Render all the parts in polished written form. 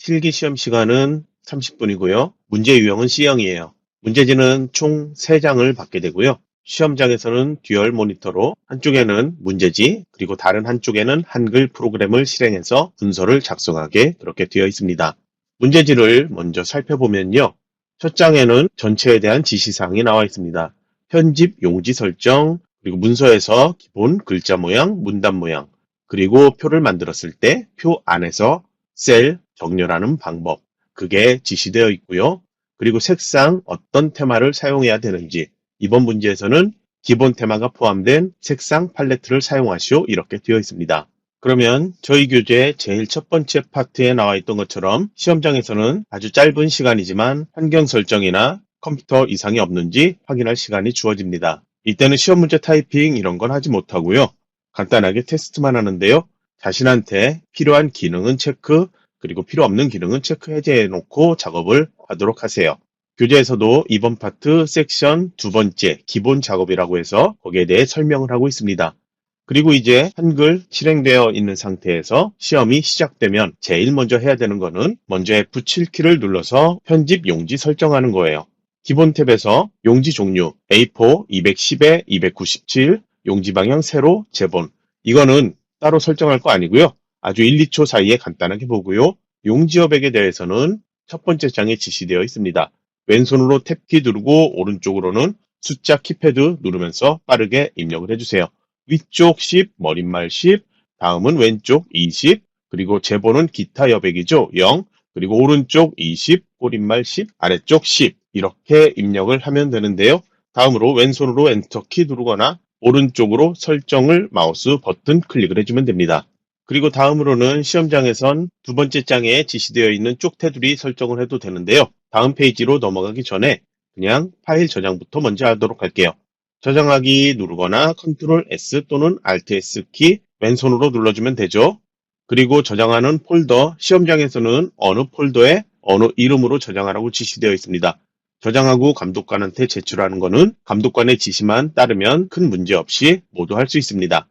실기 시험 시간은 30분이고요. 문제 유형은 C형이에요. 문제지는 총 3장을 받게 되고요. 시험장에서는 듀얼 모니터로 한쪽에는 문제지, 그리고 다른 한쪽에는 한글 프로그램을 실행해서 문서를 작성하게 그렇게 되어 있습니다. 문제지를 먼저 살펴보면요. 첫 장에는 전체에 대한 지시사항이 나와 있습니다. 편집 용지 설정, 그리고 문서에서 기본 글자 모양, 문단 모양, 그리고 표를 만들었을 때 표 안에서 셀 정렬하는 방법, 그게 지시되어 있고요. 그리고 색상, 어떤 테마를 사용해야 되는지, 이번 문제에서는 기본 테마가 포함된 색상 팔레트를 사용하시오, 이렇게 되어 있습니다. 그러면 저희 교재 제일 첫 번째 파트에 나와 있던 것처럼 시험장에서는 아주 짧은 시간이지만 환경 설정이나 컴퓨터 이상이 없는지 확인할 시간이 주어집니다. 이때는 시험 문제 타이핑 이런 건 하지 못하고요. 간단하게 테스트만 하는데요. 자신한테 필요한 기능은 체크, 그리고 필요 없는 기능은 체크 해제해 놓고 작업을 하도록 하세요. 교재에서도 이번 파트 섹션 두 번째 기본 작업이라고 해서 거기에 대해 설명을 하고 있습니다. 그리고 이제 한글 실행되어 있는 상태에서 시험이 시작되면 제일 먼저 해야 되는 거는 먼저 F7키를 눌러서 편집 용지 설정하는 거예요. 기본 탭에서 용지 종류 A4 210에 297 용지 방향 세로 재본, 이거는 따로 설정할 거 아니고요. 아주 1, 2초 사이에 간단하게 보고요. 용지 여백에 대해서는 첫 번째 장에 지시되어 있습니다. 왼손으로 탭키 누르고 오른쪽으로는 숫자 키패드 누르면서 빠르게 입력을 해주세요. 위쪽 10, 머릿말 10, 다음은 왼쪽 20, 그리고 제본은 기타 여백이죠. 0, 그리고 오른쪽 20, 꼬릿말 10, 아래쪽 10, 이렇게 입력을 하면 되는데요. 다음으로 왼손으로 엔터키 누르거나 오른쪽으로 설정을 마우스 버튼 클릭을 해주면 됩니다. 그리고 다음으로는 시험장에선 두 번째 장에 지시되어 있는 쪽 테두리 설정을 해도 되는데요. 다음 페이지로 넘어가기 전에 그냥 파일 저장부터 먼저 하도록 할게요. 저장하기 누르거나 컨트롤 S 또는 Alt S 키 왼손으로 눌러주면 되죠. 그리고 저장하는 폴더, 시험장에서는 어느 폴더에 어느 이름으로 저장하라고 지시되어 있습니다. 저장하고 감독관한테 제출하는 것은 감독관의 지시만 따르면 큰 문제 없이 모두 할 수 있습니다.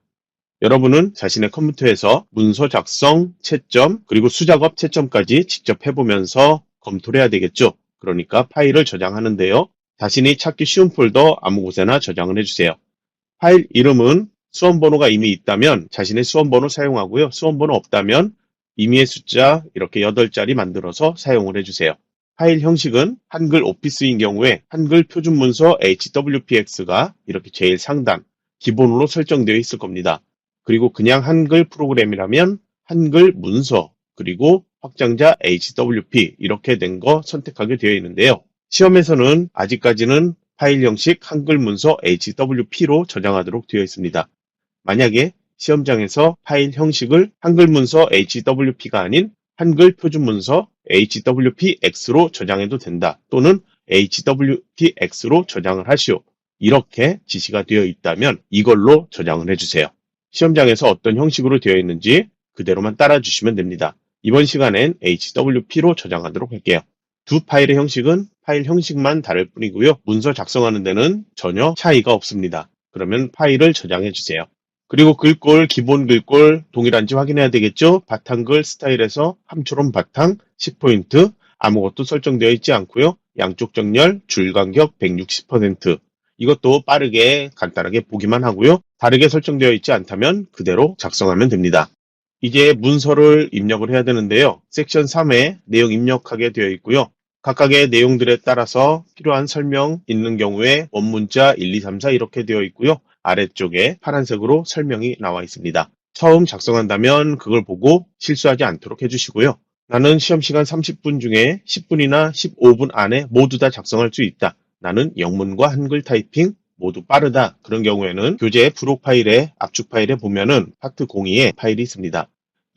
여러분은 자신의 컴퓨터에서 문서 작성, 채점, 그리고 수작업 채점까지 직접 해보면서 검토를 해야 되겠죠. 그러니까 파일을 저장하는데요. 자신이 찾기 쉬운 폴더 아무 곳에나 저장을 해주세요. 파일 이름은 수험번호가 이미 있다면 자신의 수험번호 사용하고요. 수험번호 없다면 임의의 숫자 이렇게 8자리 만들어서 사용을 해주세요. 파일 형식은 한글 오피스인 경우에 한글 표준문서 HWPX가 이렇게 제일 상단, 기본으로 설정되어 있을 겁니다. 그리고 그냥 한글 프로그램이라면 한글 문서, 그리고 확장자 HWP 이렇게 된 거 선택하게 되어 있는데요. 시험에서는 아직까지는 파일 형식 한글 문서 HWP로 저장하도록 되어 있습니다. 만약에 시험장에서 파일 형식을 한글 문서 HWP가 아닌 한글 표준 문서 HWPX로 저장해도 된다, 또는 HWPX로 저장을 하시오, 이렇게 지시가 되어 있다면 이걸로 저장을 해주세요. 시험장에서 어떤 형식으로 되어 있는지 그대로만 따라주시면 됩니다. 이번 시간엔 HWP로 저장하도록 할게요. 두 파일의 형식은 파일 형식만 다를 뿐이고요. 문서 작성하는 데는 전혀 차이가 없습니다. 그러면 파일을 저장해 주세요. 그리고 글꼴, 기본 글꼴 동일한지 확인해야 되겠죠? 바탕글 스타일에서 함초롬 바탕 10포인트, 아무것도 설정되어 있지 않고요. 양쪽 정렬, 줄 간격 160%. 이것도 빠르게 간단하게 보기만 하고요. 다르게 설정되어 있지 않다면 그대로 작성하면 됩니다. 이제 문서를 입력을 해야 되는데요. 섹션 3에 내용 입력하게 되어 있고요. 각각의 내용들에 따라서 필요한 설명 있는 경우에 원문자 1, 2, 3, 4 이렇게 되어 있고요. 아래쪽에 파란색으로 설명이 나와 있습니다. 처음 작성한다면 그걸 보고 실수하지 않도록 해주시고요. 나는 시험시간 30분 중에 10분이나 15분 안에 모두 다 작성할 수 있다. 나는 영문과 한글 타이핑 모두 빠르다. 그런 경우에는 교재 부록 파일에 압축 파일에 보면은 파트 02에 파일이 있습니다.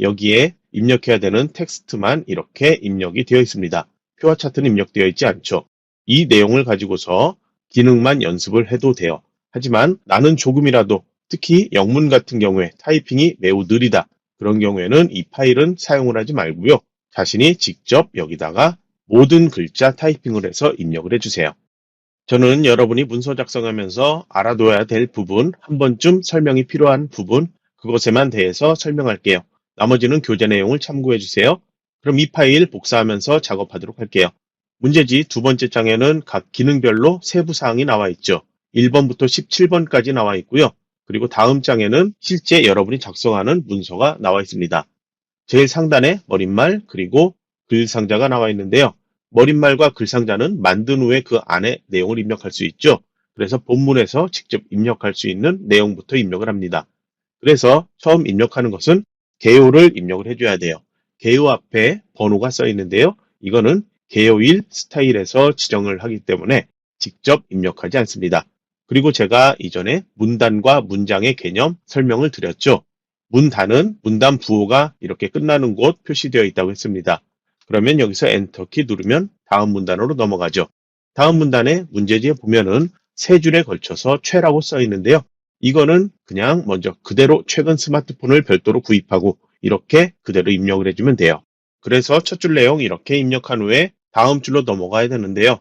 여기에 입력해야 되는 텍스트만 이렇게 입력이 되어 있습니다. 표와 차트는 입력되어 있지 않죠. 이 내용을 가지고서 기능만 연습을 해도 돼요. 하지만 나는 조금이라도, 특히 영문 같은 경우에 타이핑이 매우 느리다, 그런 경우에는 이 파일은 사용을 하지 말고요. 자신이 직접 여기다가 모든 글자 타이핑을 해서 입력을 해주세요. 저는 여러분이 문서 작성하면서 알아둬야 될 부분, 한 번쯤 설명이 필요한 부분, 그것에만 대해서 설명할게요. 나머지는 교재 내용을 참고해 주세요. 그럼 이 파일 복사하면서 작업하도록 할게요. 문제지 두 번째 장에는 각 기능별로 세부 사항이 나와 있죠. 1번부터 17번까지 나와 있고요. 그리고 다음 장에는 실제 여러분이 작성하는 문서가 나와 있습니다. 제일 상단에 머릿말 그리고 글 상자가 나와 있는데요. 머릿말과 글 상자는 만든 후에 그 안에 내용을 입력할 수 있죠. 그래서 본문에서 직접 입력할 수 있는 내용부터 입력을 합니다. 그래서 처음 입력하는 것은 개요를 입력을 해줘야 돼요. 개요 앞에 번호가 써 있는데요. 이거는 개요일 스타일에서 지정을 하기 때문에 직접 입력하지 않습니다. 그리고 제가 이전에 문단과 문장의 개념 설명을 드렸죠. 문단은 문단 부호가 이렇게 끝나는 곳 표시되어 있다고 했습니다. 그러면 여기서 엔터키 누르면 다음 문단으로 넘어가죠. 다음 문단의 문제지에 보면은 세 줄에 걸쳐서 최라고 써 있는데요. 이거는 그냥 먼저 그대로 최근 스마트폰을 별도로 구입하고 이렇게 그대로 입력을 해주면 돼요. 그래서 첫 줄 내용 이렇게 입력한 후에 다음 줄로 넘어가야 되는데요.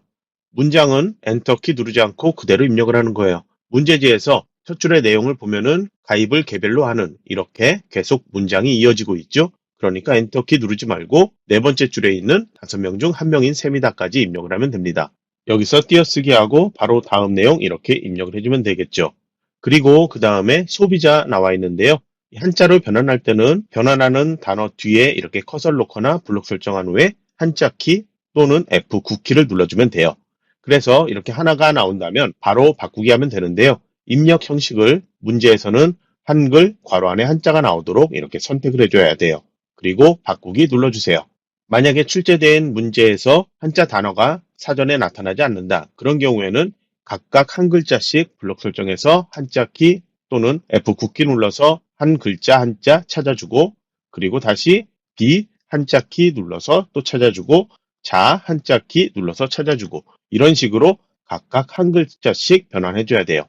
문장은 엔터키 누르지 않고 그대로 입력을 하는 거예요. 문제지에서 첫 줄의 내용을 보면은 가입을 개별로 하는 이렇게 계속 문장이 이어지고 있죠. 그러니까 엔터키 누르지 말고 네 번째 줄에 있는 5명 중 1명인 셈이다까지 입력을 하면 됩니다. 여기서 띄어쓰기 하고 바로 다음 내용 이렇게 입력을 해주면 되겠죠. 그리고 그 다음에 소비자 나와 있는데요. 한자로 변환할 때는 변환하는 단어 뒤에 이렇게 커서를 놓거나 블록 설정한 후에 한자 키 또는 F9키를 눌러주면 돼요. 그래서 이렇게 하나가 나온다면 바로 바꾸기 하면 되는데요. 입력 형식을 문제에서는 한글 괄호 안에 한자가 나오도록 이렇게 선택을 해줘야 돼요. 그리고 바꾸기 눌러주세요. 만약에 출제된 문제에서 한자 단어가 사전에 나타나지 않는다. 그런 경우에는 각각 한 글자씩 블록 설정해서 한자 키 또는 F9키 눌러서 한 글자 한자 찾아주고 그리고 다시 B 한자 키 눌러서 또 찾아주고 자 한자 키 눌러서 찾아주고 이런 식으로 각각 한 글자씩 변환해줘야 돼요.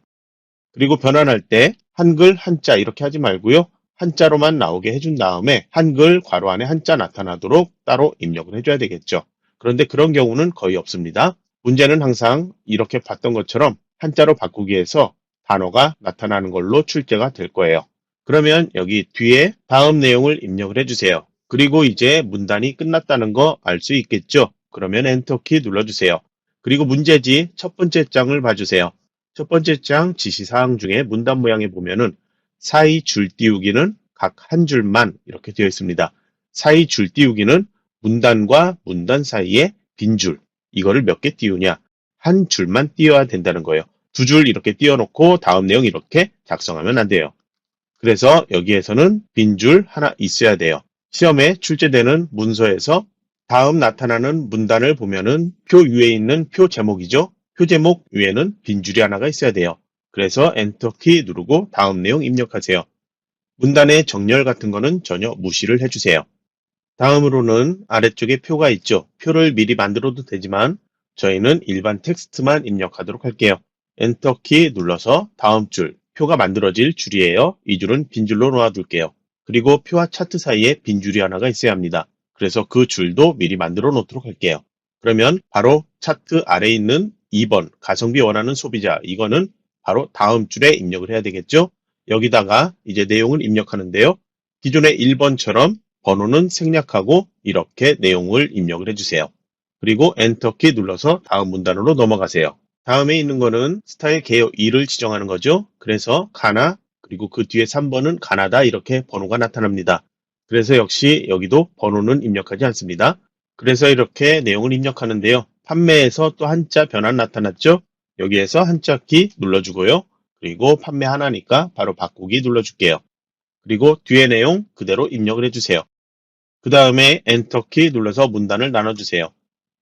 그리고 변환할 때 한글 한자 이렇게 하지 말고요. 한자로만 나오게 해준 다음에 한글 괄호 안에 한자 나타나도록 따로 입력을 해줘야 되겠죠. 그런데 그런 경우는 거의 없습니다. 문제는 항상 이렇게 봤던 것처럼 한자로 바꾸기 위해서 단어가 나타나는 걸로 출제가 될 거예요. 그러면 여기 뒤에 다음 내용을 입력을 해주세요. 그리고 이제 문단이 끝났다는 거 알 수 있겠죠? 그러면 엔터키 눌러주세요. 그리고 문제지 첫 번째 장을 봐주세요. 첫 번째 장 지시사항 중에 문단 모양에 보면은 사이 줄 띄우기는 각 한 줄만 이렇게 되어 있습니다. 사이 줄 띄우기는 문단과 문단 사이에 빈 줄, 이거를 몇 개 띄우냐? 한 줄만 띄워야 된다는 거예요. 두 줄 이렇게 띄워놓고 다음 내용 이렇게 작성하면 안 돼요. 그래서 여기에서는 빈 줄 하나 있어야 돼요. 시험에 출제되는 문서에서 다음 나타나는 문단을 보면은 표 위에 있는 표 제목이죠. 표 제목 위에는 빈 줄이 하나가 있어야 돼요. 그래서 엔터키 누르고 다음 내용 입력하세요. 문단의 정렬 같은 거는 전혀 무시를 해주세요. 다음으로는 아래쪽에 표가 있죠. 표를 미리 만들어도 되지만 저희는 일반 텍스트만 입력하도록 할게요. 엔터키 눌러서 다음 줄, 표가 만들어질 줄이에요. 이 줄은 빈 줄로 놓아둘게요. 그리고 표와 차트 사이에 빈 줄이 하나가 있어야 합니다. 그래서 그 줄도 미리 만들어 놓도록 할게요. 그러면 바로 차트 아래에 있는 2번 가성비 원하는 소비자, 이거는 바로 다음 줄에 입력을 해야 되겠죠. 여기다가 이제 내용을 입력하는데요. 기존의 1번처럼 번호는 생략하고 이렇게 내용을 입력을 해주세요. 그리고 엔터키 눌러서 다음 문단으로 넘어가세요. 다음에 있는 거는 스타일 개요 2를 지정하는 거죠. 그래서 가나 그리고 그 뒤에 3번은 가나다 이렇게 번호가 나타납니다. 그래서 역시 여기도 번호는 입력하지 않습니다. 그래서 이렇게 내용을 입력하는데요. 판매에서 또 한자 변환 나타났죠. 여기에서 한자 키 눌러주고요. 그리고 판매 하나니까 바로 바꾸기 눌러줄게요. 그리고 뒤에 내용 그대로 입력을 해주세요. 그 다음에 엔터키 눌러서 문단을 나눠주세요.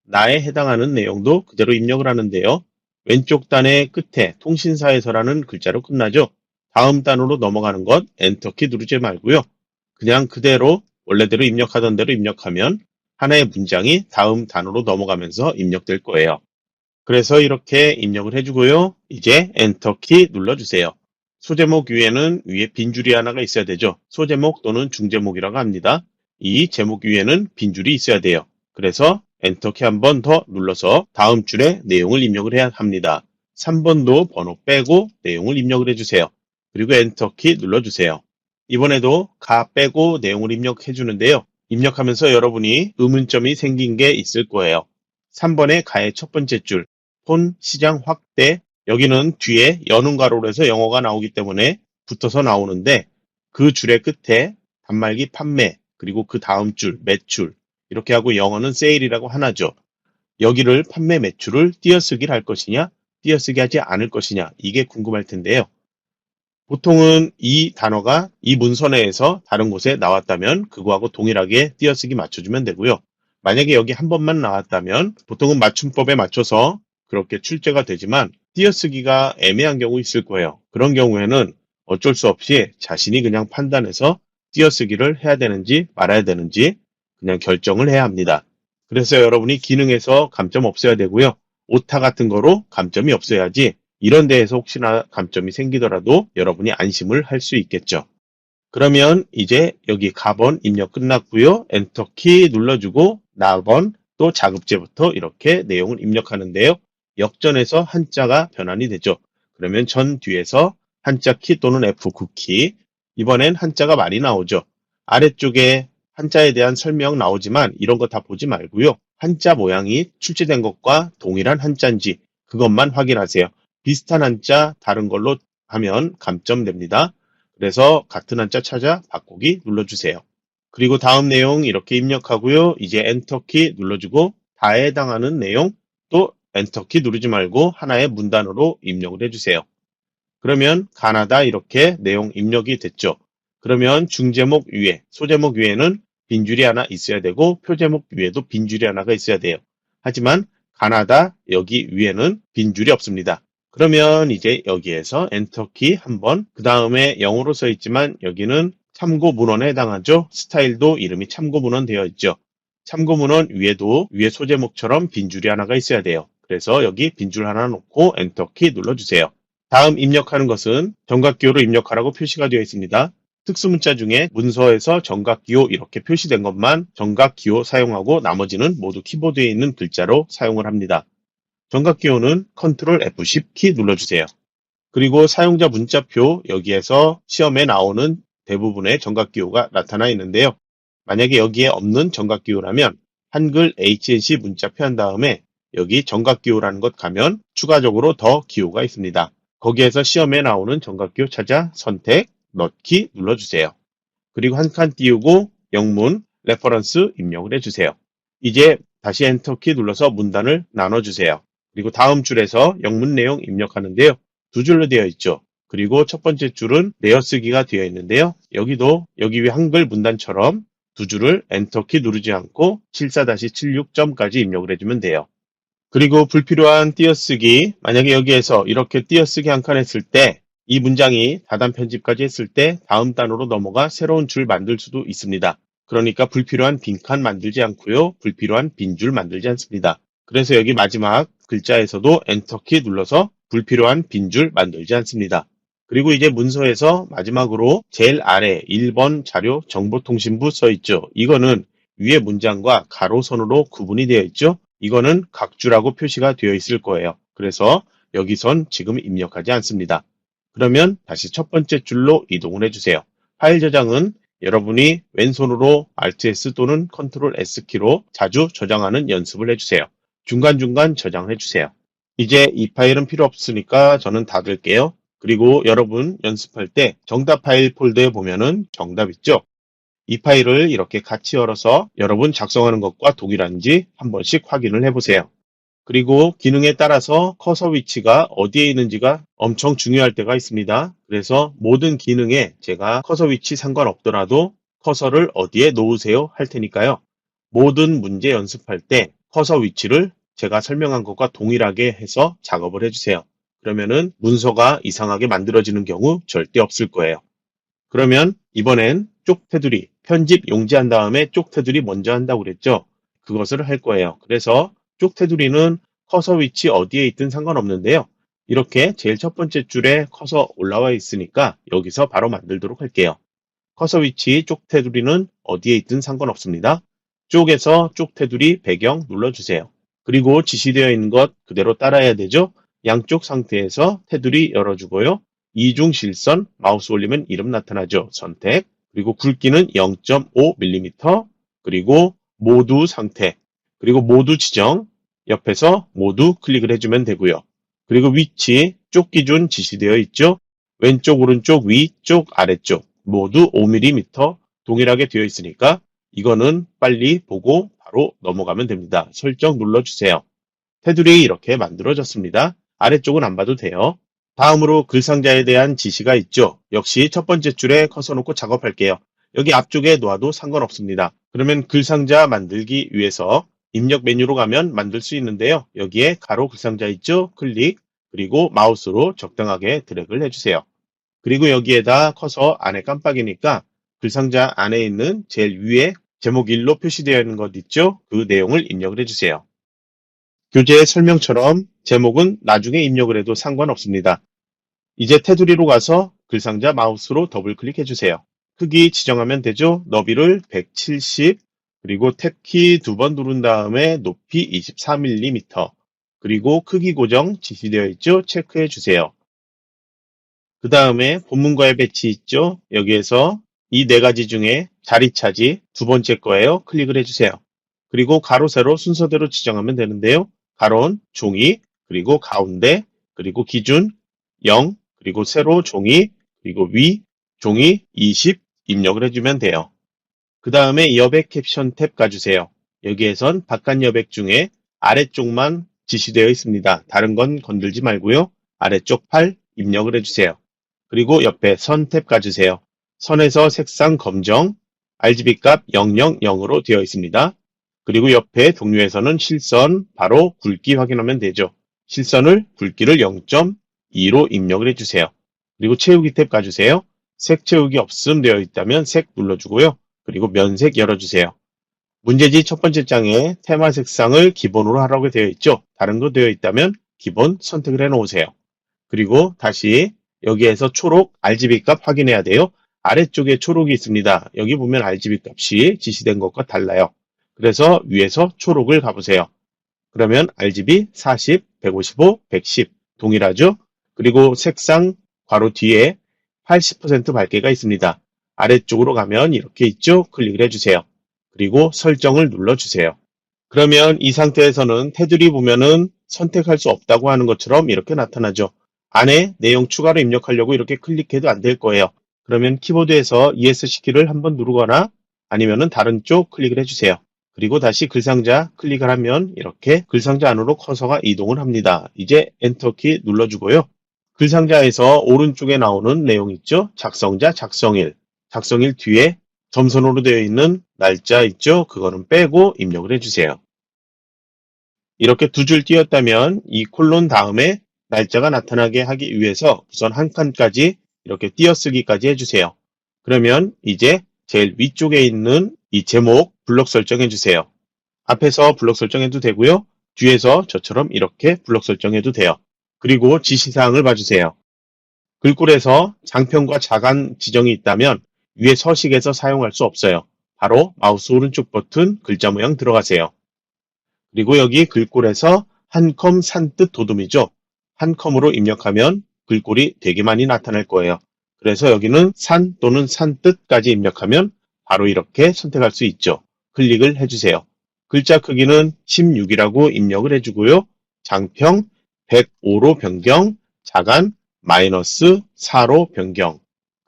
나에 해당하는 내용도 그대로 입력을 하는데요. 왼쪽 단의 끝에 통신사에서라는 글자로 끝나죠. 다음 단으로 넘어가는 것 엔터키 누르지 말고요. 그냥 그대로 원래대로 입력하던 대로 입력하면 하나의 문장이 다음 단으로 넘어가면서 입력될 거예요. 그래서 이렇게 입력을 해주고요. 이제 엔터키 눌러주세요. 소제목 위에는 위에 빈 줄이 하나가 있어야 되죠. 소제목 또는 중제목이라고 합니다. 이 제목 위에는 빈 줄이 있어야 돼요. 그래서 엔터키 한 번 더 눌러서 다음 줄에 내용을 입력을 해야 합니다. 3번도 번호 빼고 내용을 입력을 해주세요. 그리고 엔터키 눌러주세요. 이번에도 가 빼고 내용을 입력해 주는데요. 입력하면서 여러분이 의문점이 생긴 게 있을 거예요. 3번의 가의 첫 번째 줄, 폰 시장 확대, 여기는 뒤에 여는 가로로 해서 영어가 나오기 때문에 붙어서 나오는데 그 줄의 끝에 단말기 판매, 그리고 그 다음 줄 매출, 이렇게 하고 영어는 세일이라고 하나죠. 여기를 판매 매출을 띄어쓰기를 할 것이냐, 띄어쓰기 하지 않을 것이냐, 이게 궁금할 텐데요. 보통은 이 단어가 이 문서 내에서 다른 곳에 나왔다면 그거하고 동일하게 띄어쓰기 맞춰주면 되고요. 만약에 여기 한 번만 나왔다면 보통은 맞춤법에 맞춰서 그렇게 출제가 되지만 띄어쓰기가 애매한 경우 있을 거예요. 그런 경우에는 어쩔 수 없이 자신이 그냥 판단해서 띄어쓰기를 해야 되는지 말아야 되는지 그냥 결정을 해야 합니다. 그래서 여러분이 기능에서 감점 없어야 되고요. 오타 같은 거로 감점이 없어야지 이런 데에서 혹시나 감점이 생기더라도 여러분이 안심을 할 수 있겠죠. 그러면 이제 여기 가번 입력 끝났고요. 엔터키 눌러주고 나번 또 자급제부터 이렇게 내용을 입력하는데요. 역전해서 한자가 변환이 되죠. 그러면 전 뒤에서 한자 키 또는 F9 키, 이번엔 한자가 많이 나오죠. 아래쪽에 한자에 대한 설명 나오지만 이런 거 다 보지 말고요. 한자 모양이 출제된 것과 동일한 한자인지 그것만 확인하세요. 비슷한 한자 다른 걸로 하면 감점됩니다. 그래서 같은 한자 찾아 바꾸기 눌러주세요. 그리고 다음 내용 이렇게 입력하고요. 이제 엔터키 눌러주고 다에 해당하는 내용 또 엔터키 누르지 말고 하나의 문단으로 입력을 해주세요. 그러면 가나다 이렇게 내용 입력이 됐죠. 그러면 중제목 위에, 소제목 위에는 빈줄이 하나 있어야 되고 표제목 위에도 빈줄이 하나가 있어야 돼요. 하지만 가나다 여기 위에는 빈줄이 없습니다. 그러면 이제 여기에서 엔터키 한번, 그 다음에 영어로 써 있지만 여기는 참고 문헌에 해당하죠. 스타일도 이름이 참고 문헌 되어 있죠. 참고 문헌 위에도 위에 소제목처럼 빈줄이 하나가 있어야 돼요. 그래서 여기 빈줄 하나 놓고 엔터키 눌러주세요. 다음 입력하는 것은 정각기호로 입력하라고 표시가 되어 있습니다. 특수문자 중에 문서에서 정각기호 이렇게 표시된 것만 정각기호 사용하고 나머지는 모두 키보드에 있는 글자로 사용을 합니다. 정각기호는 컨트롤 F10 키 눌러주세요. 그리고 사용자 문자표 여기에서 시험에 나오는 대부분의 정각기호가 나타나 있는데요. 만약에 여기에 없는 정각기호라면 한글 HNC 문자표 한 다음에 여기 정각기호라는 것 가면 추가적으로 더 기호가 있습니다. 거기에서 시험에 나오는 정각기호 찾아 선택, 넣기 눌러주세요. 그리고 한 칸 띄우고 영문, 레퍼런스 입력을 해주세요. 이제 다시 엔터키 눌러서 문단을 나눠주세요. 그리고 다음 줄에서 영문 내용 입력하는데요. 두 줄로 되어 있죠. 그리고 첫 번째 줄은 내어쓰기가 되어 있는데요. 여기도 여기 위 한글 문단처럼 두 줄을 엔터키 누르지 않고 74-76점까지 입력을 해주면 돼요. 그리고 불필요한 띄어쓰기, 만약에 여기에서 이렇게 띄어쓰기 한 칸 했을 때 이 문장이 다단 편집까지 했을 때 다음 단으로 넘어가 새로운 줄 만들 수도 있습니다. 그러니까 불필요한 빈칸 만들지 않고요. 불필요한 빈줄 만들지 않습니다. 그래서 여기 마지막 글자에서도 엔터키 눌러서 불필요한 빈줄 만들지 않습니다. 그리고 이제 문서에서 마지막으로 제일 아래 1번 자료 정보통신부 써 있죠. 이거는 위에 문장과 가로선으로 구분이 되어 있죠. 이거는 각주라고 표시가 되어 있을 거예요. 그래서 여기선 지금 입력하지 않습니다. 그러면 다시 첫 번째 줄로 이동을 해주세요. 파일 저장은 여러분이 왼손으로 Alt+S 또는 Ctrl+S 키로 자주 저장하는 연습을 해주세요. 중간중간 저장을 해주세요. 이제 이 파일은 필요 없으니까 저는 닫을게요. 그리고 여러분 연습할 때 정답 파일 폴더에 보면은 정답 있죠? 이 파일을 이렇게 같이 열어서 여러분 작성하는 것과 동일한지 한 번씩 확인을 해보세요. 그리고 기능에 따라서 커서 위치가 어디에 있는지가 엄청 중요할 때가 있습니다. 그래서 모든 기능에 제가 커서 위치 상관없더라도 커서를 어디에 놓으세요 할 테니까요. 모든 문제 연습할 때 커서 위치를 제가 설명한 것과 동일하게 해서 작업을 해주세요. 그러면은 문서가 이상하게 만들어지는 경우 절대 없을 거예요. 그러면 이번엔 쪽 테두리, 편집 용지한 다음에 쪽 테두리 먼저 한다고 그랬죠? 그것을 할 거예요. 그래서 쪽 테두리는 커서 위치 어디에 있든 상관없는데요. 이렇게 제일 첫 번째 줄에 커서 올라와 있으니까 여기서 바로 만들도록 할게요. 커서 위치 쪽 테두리는 어디에 있든 상관없습니다. 쪽에서 쪽 테두리 배경 눌러주세요. 그리고 지시되어 있는 것 그대로 따라야 되죠? 양쪽 상태에서 테두리 열어주고요. 이중 실선 마우스 올리면 이름 나타나죠. 선택. 그리고 굵기는 0.5mm, 그리고 모두 상태, 그리고 모두 지정, 옆에서 모두 클릭을 해주면 되고요. 그리고 위치, 쪽 기준 지시되어 있죠. 왼쪽, 오른쪽, 위쪽, 아래쪽 모두 5mm 동일하게 되어 있으니까 이거는 빨리 보고 바로 넘어가면 됩니다. 설정 눌러주세요. 테두리 이렇게 만들어졌습니다. 아래쪽은 안 봐도 돼요. 다음으로 글상자에 대한 지시가 있죠. 역시 첫 번째 줄에 커서 놓고 작업할게요. 여기 앞쪽에 놓아도 상관없습니다. 그러면 글상자 만들기 위해서 입력 메뉴로 가면 만들 수 있는데요. 여기에 가로 글상자 있죠? 클릭, 그리고 마우스로 적당하게 드래그를 해주세요. 그리고 여기에다 커서 안에 깜빡이니까 글상자 안에 있는 제일 위에 제목 1로 표시되어 있는 것 있죠? 그 내용을 입력을 해주세요. 교재 설명처럼 제목은 나중에 입력을 해도 상관없습니다. 이제 테두리로 가서 글상자 마우스로 더블 클릭해 주세요. 크기 지정하면 되죠. 너비를 170, 그리고 탭키 2번 누른 다음에 높이 24mm, 그리고 크기 고정 지시되어 있죠. 체크해 주세요. 그 다음에 본문과의 배치 있죠. 여기에서 이 네 가지 중에 자리 차지 두 번째 거예요. 클릭을 해주세요. 그리고 가로 세로 순서대로 지정하면 되는데요. 가로는 종이, 그리고 가운데, 그리고 기준 0, 그리고 세로 종이, 그리고 위 종이 20 입력을 해주면 돼요. 그 다음에 여백 캡션 탭 가주세요. 여기에선 바깥 여백 중에 아래쪽만 지시되어 있습니다. 다른 건 건들지 말고요. 아래쪽 8 입력을 해주세요. 그리고 옆에 선 탭 가주세요. 선에서 색상 검정, RGB 값 000으로 되어 있습니다. 그리고 옆에 동료에서는 실선, 바로 굵기 확인하면 되죠. 실선을 굵기를 0.2로 입력을 해주세요. 그리고 채우기 탭 가주세요. 색 채우기 없음 되어 있다면 색 눌러주고요. 그리고 면색 열어주세요. 문제지 첫 번째 장에 테마 색상을 기본으로 하라고 되어 있죠. 다른 거 되어 있다면 기본 선택을 해 놓으세요. 그리고 다시 여기에서 초록 RGB 값 확인해야 돼요. 아래쪽에 초록이 있습니다. 여기 보면 RGB 값이 지시된 것과 달라요. 그래서 위에서 초록을 가보세요. 그러면 RGB 40, 155, 110 동일하죠? 그리고 색상 괄호 뒤에 80% 밝기가 있습니다. 아래쪽으로 가면 이렇게 있죠? 클릭을 해주세요. 그리고 설정을 눌러주세요. 그러면 이 상태에서는 테두리 보면은 선택할 수 없다고 하는 것처럼 이렇게 나타나죠. 안에 내용 추가로 입력하려고 이렇게 클릭해도 안 될 거예요. 그러면 키보드에서 ESC키를 한번 누르거나 아니면은 다른 쪽 클릭을 해주세요. 그리고 다시 글상자 클릭을 하면 이렇게 글상자 안으로 커서가 이동을 합니다. 이제 엔터키 눌러주고요. 글상자에서 오른쪽에 나오는 내용 있죠? 작성자, 작성일. 작성일 뒤에 점선으로 되어 있는 날짜 있죠? 그거는 빼고 입력을 해주세요. 이렇게 두 줄 띄었다면 이 콜론 다음에 날짜가 나타나게 하기 위해서 우선 한 칸까지 이렇게 띄어쓰기까지 해주세요. 그러면 이제 제일 위쪽에 있는 이 제목 블록 설정해 주세요. 앞에서 블록 설정해도 되고요. 뒤에서 저처럼 이렇게 블록 설정해도 돼요. 그리고 지시사항을 봐주세요. 글꼴에서 장편과 자간 지정이 있다면 위에 서식에서 사용할 수 없어요. 바로 마우스 오른쪽 버튼 글자 모양 들어가세요. 그리고 여기 글꼴에서 한컴 산뜻 도둠이죠. 한컴으로 입력하면 글꼴이 되게 많이 나타날 거예요. 그래서 여기는 산 또는 산뜻까지 입력하면 바로 이렇게 선택할 수 있죠. 클릭을 해주세요. 글자 크기는 16이라고 입력을 해주고요. 장평 105로 변경, 자간 마이너스 4로 변경,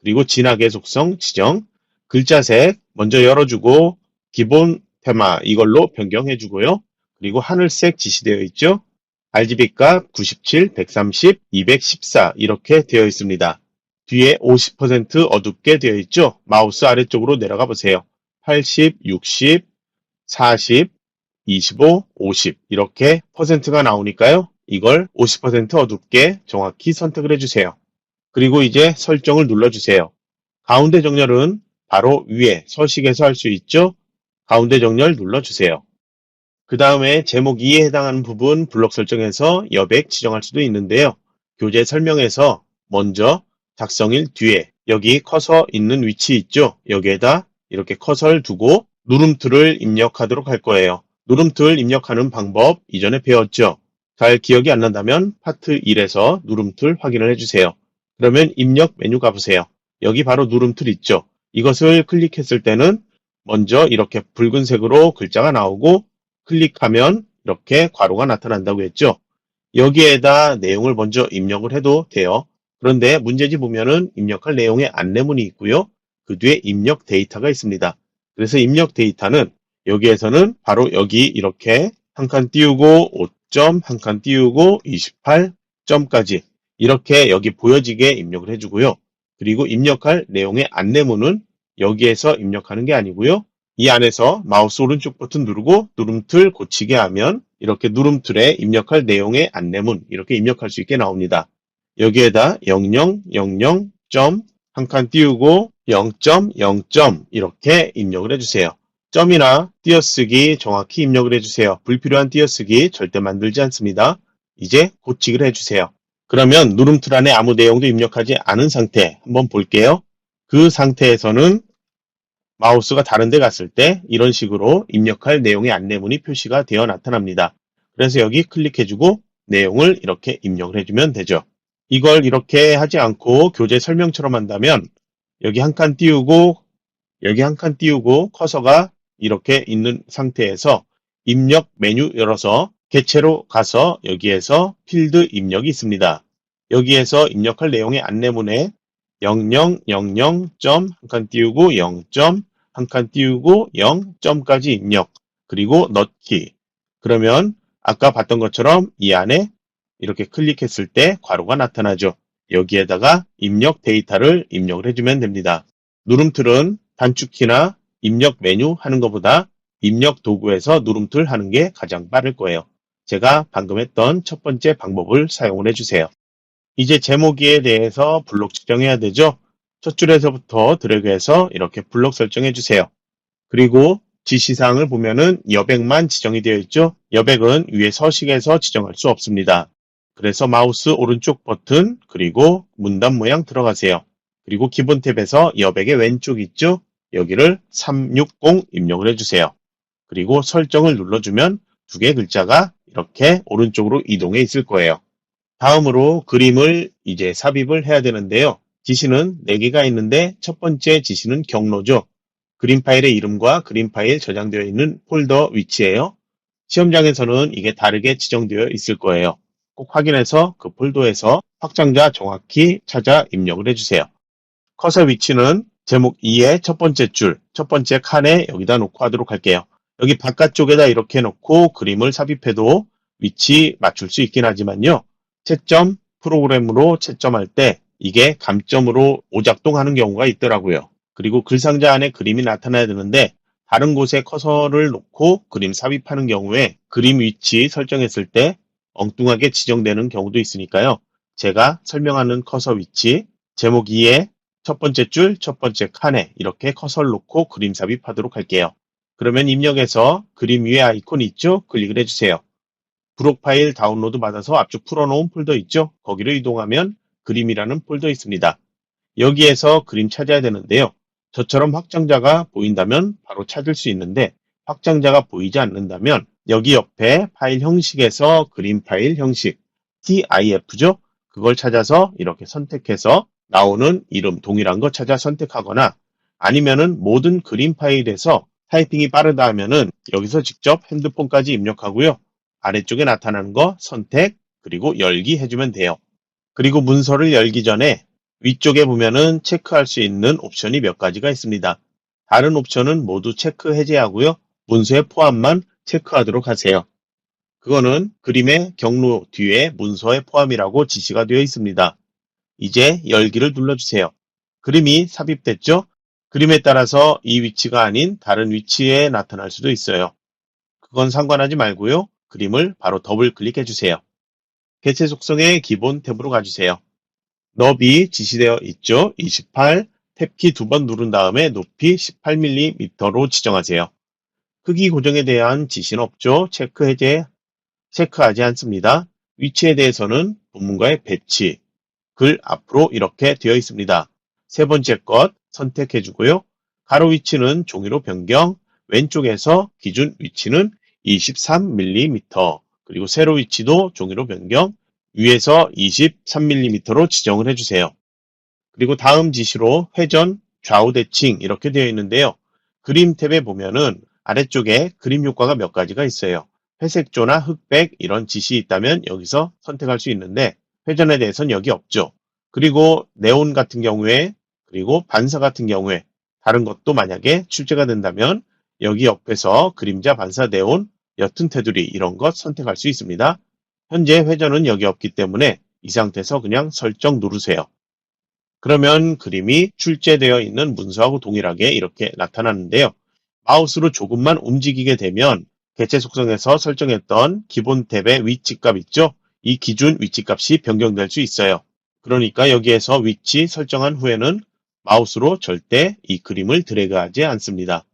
그리고 진하게 속성 지정, 글자색 먼저 열어주고 기본 테마 이걸로 변경해주고요. 그리고 하늘색 지시되어 있죠. RGB 값 97, 130, 214 이렇게 되어 있습니다. 뒤에 50% 어둡게 되어 있죠. 마우스 아래쪽으로 내려가 보세요. 80, 60, 40, 25, 50 이렇게 퍼센트가 나오니까요. 이걸 50% 어둡게 정확히 선택을 해주세요. 그리고 이제 설정을 눌러주세요. 가운데 정렬은 바로 위에 서식에서 할 수 있죠. 가운데 정렬 눌러주세요. 그 다음에 제목 2에 해당하는 부분 블록 설정에서 여백 지정할 수도 있는데요. 교재 설명에서 먼저 작성일 뒤에 여기 커서 있는 위치 있죠. 여기에다 이렇게 커서를 두고 누름틀을 입력하도록 할 거예요. 누름틀 입력하는 방법 이전에 배웠죠. 잘 기억이 안 난다면 파트 1에서 누름틀 확인을 해주세요. 그러면 입력 메뉴 가보세요. 여기 바로 누름틀 있죠. 이것을 클릭했을 때는 먼저 이렇게 붉은색으로 글자가 나오고 클릭하면 이렇게 괄호가 나타난다고 했죠. 여기에다 내용을 먼저 입력을 해도 돼요. 그런데 문제지 보면은 입력할 내용의 안내문이 있고요. 그 뒤에 입력 데이터가 있습니다. 그래서 입력 데이터는 여기에서는 바로 여기 이렇게 한 칸 띄우고 5점, 한 칸 띄우고 28점까지 이렇게 여기 보여지게 입력을 해주고요. 그리고 입력할 내용의 안내문은 여기에서 입력하는 게 아니고요. 이 안에서 마우스 오른쪽 버튼 누르고 누름틀 고치게 하면 이렇게 누름틀에 입력할 내용의 안내문 이렇게 입력할 수 있게 나옵니다. 여기에다 0000 점 한 칸 띄우고 0.0점 이렇게 입력을 해주세요. 점이나 띄어쓰기 정확히 입력을 해주세요. 불필요한 띄어쓰기 절대 만들지 않습니다. 이제 고치기를 해주세요. 그러면 누름틀 안에 아무 내용도 입력하지 않은 상태 한번 볼게요. 그 상태에서는 마우스가 다른 데 갔을 때 이런 식으로 입력할 내용의 안내문이 표시가 되어 나타납니다. 그래서 여기 클릭해주고 내용을 이렇게 입력을 해주면 되죠. 이걸 이렇게 하지 않고 교재 설명처럼 한다면 여기 한 칸 띄우고 여기 한 칸 띄우고 커서가 이렇게 있는 상태에서 입력 메뉴 열어서 개체로 가서 여기에서 필드 입력이 있습니다. 여기에서 입력할 내용의 안내문에 0000점 한 칸 띄우고 0점 한 칸 띄우고 0점까지 입력 그리고 넣기. 그러면 아까 봤던 것처럼 이 안에 이렇게 클릭했을 때 괄호가 나타나죠. 여기에다가 입력 데이터를 입력을 해주면 됩니다. 누름틀은 단축키나 입력 메뉴 하는 것보다 입력 도구에서 누름틀 하는 게 가장 빠를 거예요. 제가 방금 했던 첫 번째 방법을 사용을 해주세요. 이제 제목에 대해서 블록 지정해야 되죠. 첫 줄에서부터 드래그해서 이렇게 블록 설정해 주세요. 그리고 지시사항을 보면은 여백만 지정이 되어 있죠. 여백은 위에 서식에서 지정할 수 없습니다. 그래서 마우스 오른쪽 버튼 그리고 문단 모양 들어가세요. 그리고 기본 탭에서 여백의 왼쪽 있죠. 여기를 360 입력을 해주세요. 그리고 설정을 눌러주면 두 개의 글자가 이렇게 오른쪽으로 이동해 있을 거예요. 다음으로 그림을 이제 삽입을 해야 되는데요. 지시는 4개가 있는데 첫 번째 지시는 경로죠. 그림 파일의 이름과 그림 파일 저장되어 있는 폴더 위치예요. 시험장에서는 이게 다르게 지정되어 있을 거예요. 꼭 확인해서 그 폴더에서 확장자 정확히 찾아 입력을 해주세요. 커서 위치는 제목 2의 첫 번째 줄, 첫 번째 칸에 여기다 놓고 하도록 할게요. 여기 바깥쪽에다 이렇게 놓고 그림을 삽입해도 위치 맞출 수 있긴 하지만요. 채점 프로그램으로 채점할 때 이게 감점으로 오작동하는 경우가 있더라고요. 그리고 글상자 안에 그림이 나타나야 되는데 다른 곳에 커서를 놓고 그림 삽입하는 경우에 그림 위치 설정했을 때 엉뚱하게 지정되는 경우도 있으니까요. 제가 설명하는 커서 위치 제목 2의 첫 번째 줄, 첫 번째 칸에 이렇게 커서를 놓고 그림 삽입하도록 할게요. 그러면 입력해서 그림 위에 아이콘이 있죠? 클릭을 해주세요. 브록 파일 다운로드 받아서 앞쪽 풀어놓은 폴더 있죠? 거기로 이동하면 그림이라는 폴더 있습니다. 여기에서 그림 찾아야 되는데요. 저처럼 확장자가 보인다면 바로 찾을 수 있는데 확장자가 보이지 않는다면 여기 옆에 파일 형식에서 그림 파일 형식 TIF죠? 그걸 찾아서 이렇게 선택해서 나오는 이름 동일한 거 찾아 선택하거나 아니면은 모든 그림 파일에서 타이핑이 빠르다 하면은 여기서 직접 핸드폰까지 입력하고요. 아래쪽에 나타나는 거 선택 그리고 열기 해주면 돼요. 그리고 문서를 열기 전에 위쪽에 보면은 체크할 수 있는 옵션이 몇 가지가 있습니다. 다른 옵션은 모두 체크 해제하고요. 문서의 포함만 체크하도록 하세요. 그거는 그림의 경로 뒤에 문서의 포함이라고 지시가 되어 있습니다. 이제 열기를 눌러주세요. 그림이 삽입됐죠? 그림에 따라서 이 위치가 아닌 다른 위치에 나타날 수도 있어요. 그건 상관하지 말고요. 그림을 바로 더블 클릭해 주세요. 개체 속성의 기본 탭으로 가주세요. 너비 지시되어 있죠? 28, 탭키 2번 누른 다음에 높이 18mm로 지정하세요. 크기 고정에 대한 지시는 없죠? 체크 해제, 체크하지 않습니다. 위치에 대해서는 본문과의 배치, 글 앞으로 이렇게 되어 있습니다. 세 번째 것 선택해 주고요. 가로 위치는 종이로 변경, 왼쪽에서 기준 위치는 23mm, 그리고 세로 위치도 종이로 변경, 위에서 23mm로 지정을 해주세요. 그리고 다음 지시로 회전, 좌우 대칭 이렇게 되어 있는데요. 그림 탭에 보면은 아래쪽에 그림 효과가 몇 가지가 있어요. 회색조나 흑백 이런 지시 있다면 여기서 선택할 수 있는데 회전에 대해서는 여기 없죠. 그리고 네온 같은 경우에 그리고 반사 같은 경우에 다른 것도 만약에 출제가 된다면 여기 옆에서 그림자, 반사, 네온, 옅은 테두리 이런 것 선택할 수 있습니다. 현재 회전은 여기 없기 때문에 이 상태에서 그냥 설정 누르세요. 그러면 그림이 출제되어 있는 문서하고 동일하게 이렇게 나타나는데요. 마우스로 조금만 움직이게 되면 개체 속성에서 설정했던 기본 탭의 위치값 있죠? 이 기준 위치값이 변경될 수 있어요. 그러니까 여기에서 위치 설정한 후에는 마우스로 절대 이 그림을 드래그하지 않습니다.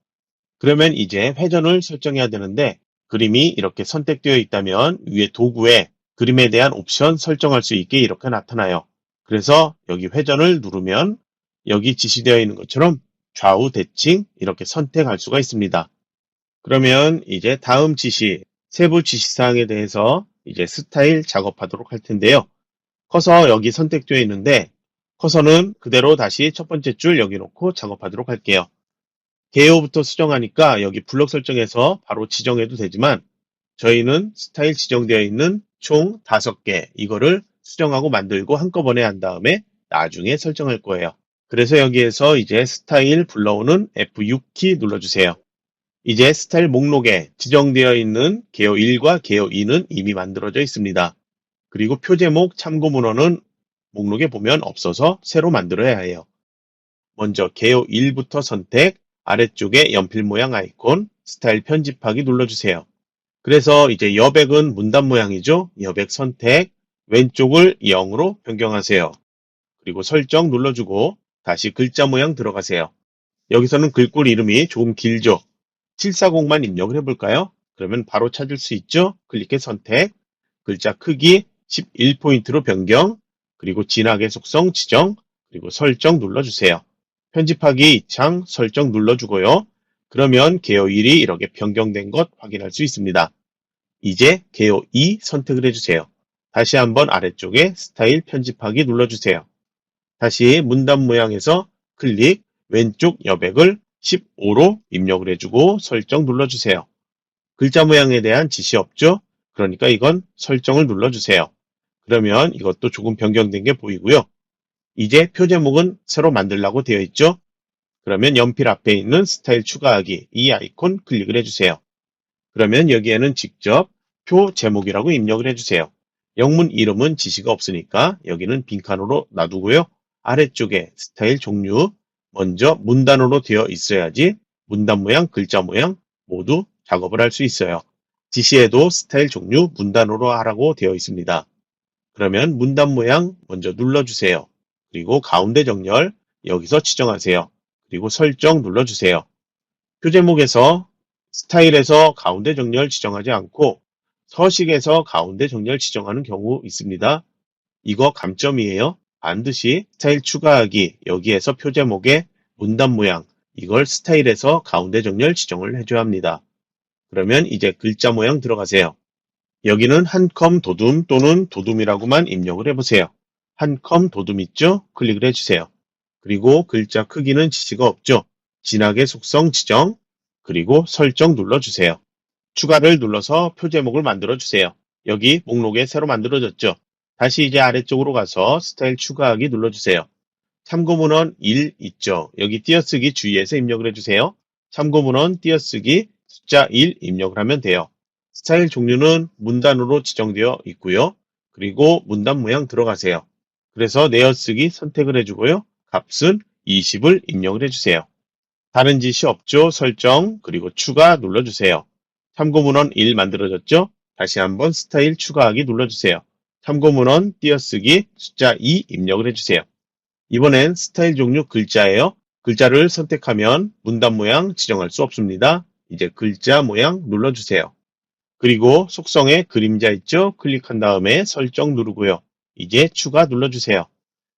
그러면 이제 회전을 설정해야 되는데 그림이 이렇게 선택되어 있다면 위에 도구에 그림에 대한 옵션 설정할 수 있게 이렇게 나타나요. 그래서 여기 회전을 누르면 여기 지시되어 있는 것처럼 좌우 대칭 이렇게 선택할 수가 있습니다. 그러면 이제 다음 지시, 세부 지시사항에 대해서 이제 스타일 작업하도록 할 텐데요. 커서 여기 선택되어 있는데 커서는 그대로 다시 첫 번째 줄 여기 놓고 작업하도록 할게요. 개요부터 수정하니까 여기 블록 설정에서 바로 지정해도 되지만 저희는 스타일 지정되어 있는 총 5개 이거를 수정하고 만들고 한꺼번에 한 다음에 나중에 설정할 거예요. 그래서 여기에서 이제 스타일 불러오는 F6키 눌러주세요. 이제 스타일 목록에 지정되어 있는 개요 1과 개요 2는 이미 만들어져 있습니다. 그리고 표제목 참고 문헌은 목록에 보면 없어서 새로 만들어야 해요. 먼저 개요 1부터 선택, 아래쪽에 연필 모양 아이콘, 스타일 편집하기 눌러주세요. 그래서 이제 여백은 문단 모양이죠. 여백 선택, 왼쪽을 0으로 변경하세요. 그리고 설정 눌러주고 다시 글자 모양 들어가세요. 여기서는 글꼴 이름이 조금 길죠. 740만 입력을 해볼까요? 그러면 바로 찾을 수 있죠. 클릭해 선택, 글자 크기 11포인트로 변경, 그리고 진하게 속성 지정, 그리고 설정 눌러주세요. 편집하기 입창 설정 눌러주고요. 그러면 개요 1이 이렇게 변경된 것 확인할 수 있습니다. 이제 개요 2 선택을 해주세요. 다시 한번 아래쪽에 스타일 편집하기 눌러주세요. 다시 문단 모양에서 클릭, 왼쪽 여백을 15로 입력을 해주고 설정 눌러주세요. 글자 모양에 대한 지시 없죠? 그러니까 이건 설정을 눌러주세요. 그러면 이것도 조금 변경된 게 보이고요. 이제 표제목은 새로 만들라고 되어 있죠? 그러면 연필 앞에 있는 스타일 추가하기 이 아이콘 클릭을 해주세요. 그러면 여기에는 직접 표 제목이라고 입력을 해주세요. 영문 이름은 지시가 없으니까 여기는 빈칸으로 놔두고요. 아래쪽에 스타일 종류 먼저 문단으로 되어 있어야지 문단 모양, 글자 모양 모두 작업을 할 수 있어요. 지시에도 스타일 종류 문단으로 하라고 되어 있습니다. 그러면 문단 모양 먼저 눌러주세요. 그리고 가운데 정렬 여기서 지정하세요. 그리고 설정 눌러주세요. 표제목에서 스타일에서 가운데 정렬 지정하지 않고 서식에서 가운데 정렬 지정하는 경우 있습니다. 이거 감점이에요. 반드시 스타일 추가하기 여기에서 표제목에 문단 모양 이걸 스타일에서 가운데 정렬 지정을 해줘야 합니다. 그러면 이제 글자 모양 들어가세요. 여기는 한컴 도둠 또는 도둠이라고만 입력을 해보세요. 한컴 도둠 있죠? 클릭을 해주세요. 그리고 글자 크기는 지시가 없죠? 진하게 속성 지정 그리고 설정 눌러주세요. 추가를 눌러서 표제목을 만들어주세요. 여기 목록에 새로 만들어졌죠? 다시 이제 아래쪽으로 가서 스타일 추가하기 눌러주세요. 참고문헌 1 있죠? 여기 띄어쓰기 주의해서 입력을 해주세요. 참고문헌 띄어쓰기 숫자 1 입력을 하면 돼요. 스타일 종류는 문단으로 지정되어 있고요. 그리고 문단 모양 들어가세요. 그래서 내어쓰기 선택을 해주고요. 값은 20을 입력을 해주세요. 다른 지시 없죠? 설정 그리고 추가 눌러주세요. 참고문헌 1 만들어졌죠? 다시 한번 스타일 추가하기 눌러주세요. 참고문헌 띄어쓰기 숫자 2 입력을 해주세요. 이번엔 스타일 종류 글자예요. 글자를 선택하면 문단 모양 지정할 수 없습니다. 이제 글자 모양 눌러주세요. 그리고 속성에 그림자 있죠? 클릭한 다음에 설정 누르고요. 이제 추가 눌러주세요.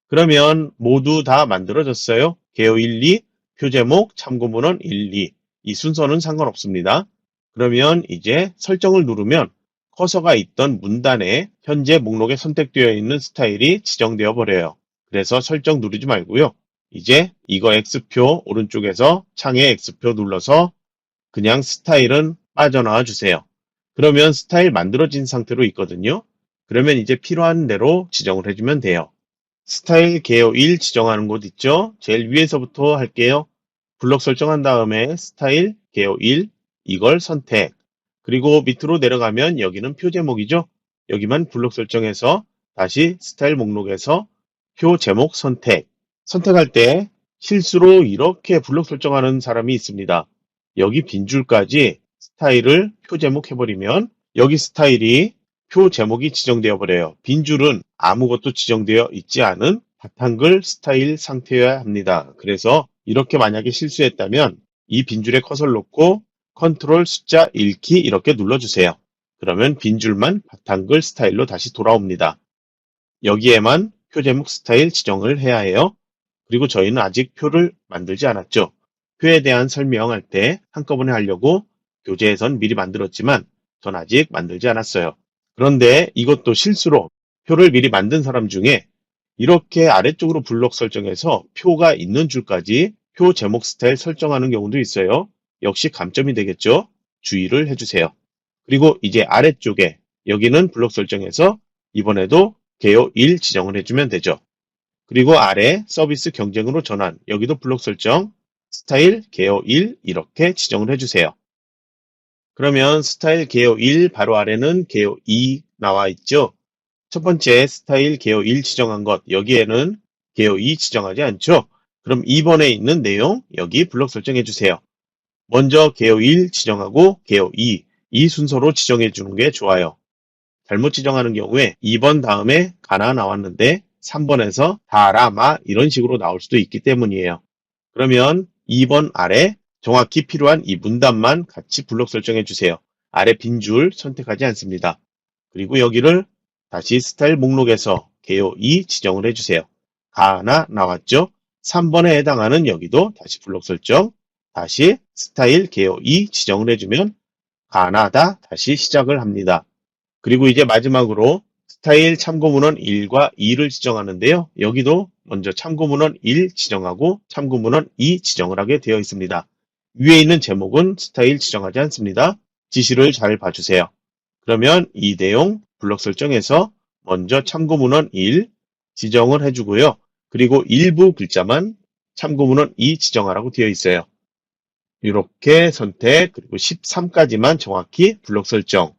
그러면 모두 다 만들어졌어요. 개요 1, 2, 표제목, 참고문헌 1, 2. 이 순서는 상관없습니다. 그러면 이제 설정을 누르면 커서가 있던 문단에 현재 목록에 선택되어 있는 스타일이 지정되어 버려요. 그래서 설정 누르지 말고요. 이제 이거 X표 오른쪽에서 창에 X표 눌러서 그냥 스타일은 빠져나와 주세요. 그러면 스타일 만들어진 상태로 있거든요. 그러면 이제 필요한 대로 지정을 해주면 돼요. 스타일 개요 1 지정하는 곳 있죠? 제일 위에서부터 할게요. 블록 설정한 다음에 스타일 개요 1 이걸 선택. 그리고 밑으로 내려가면 여기는 표 제목이죠? 여기만 블록 설정해서 다시 스타일 목록에서 표 제목 선택. 선택할 때 실수로 이렇게 블록 설정하는 사람이 있습니다. 여기 빈줄까지 스타일을 표 제목 해버리면 여기 스타일이 표 제목이 지정되어 버려요. 빈줄은 아무것도 지정되어 있지 않은 바탕글 스타일 상태여야 합니다. 그래서 이렇게 만약에 실수했다면 이 빈줄에 커서를 놓고 컨트롤 숫자 1키 이렇게 눌러주세요. 그러면 빈줄만 바탕글 스타일로 다시 돌아옵니다. 여기에만 표 제목 스타일 지정을 해야 해요. 그리고 저희는 아직 표를 만들지 않았죠. 표에 대한 설명할 때 한꺼번에 하려고 교재에선 미리 만들었지만 전 아직 만들지 않았어요. 그런데 이것도 실수로 표를 미리 만든 사람 중에 이렇게 아래쪽으로 블록 설정해서 표가 있는 줄까지 표 제목 스타일 설정하는 경우도 있어요. 역시 감점이 되겠죠. 주의를 해주세요. 그리고 이제 아래쪽에 여기는 블록 설정해서 이번에도 개요 1 지정을 해주면 되죠. 그리고 아래 서비스 경쟁으로 전환 여기도 블록 설정 스타일 개요 1 이렇게 지정을 해주세요. 그러면 스타일 개요 1 바로 아래는 개요 2 나와 있죠. 첫 번째 스타일 개요 1 지정한 것 여기에는 개요 2 지정하지 않죠. 그럼 2번에 있는 내용 여기 블록 설정해 주세요. 먼저 개요 1 지정하고 개요 2 이 순서로 지정해 주는 게 좋아요. 잘못 지정하는 경우에 2번 다음에 가나 나왔는데 3번에서 다라마 이런 식으로 나올 수도 있기 때문이에요. 그러면 2번 아래 정확히 필요한 이 문단만 같이 블록 설정해 주세요. 아래 빈줄 선택하지 않습니다. 그리고 여기를 다시 스타일 목록에서 개요 2 지정을 해주세요. 가나 나왔죠? 3번에 해당하는 여기도 다시 블록 설정, 다시 스타일 개요 2 지정을 해주면 가나다 다시 시작을 합니다. 그리고 이제 마지막으로 스타일 참고문헌 1과 2를 지정하는데요. 여기도 먼저 참고문헌 1 지정하고 참고문헌 2 지정을 하게 되어 있습니다. 위에 있는 제목은 스타일 지정하지 않습니다. 지시를 잘 봐주세요. 그러면 이 내용 블록 설정에서 먼저 참고문헌 1 지정을 해주고요. 그리고 일부 글자만 참고문헌 2 지정하라고 되어 있어요. 이렇게 선택 그리고 13까지만 정확히 블록 설정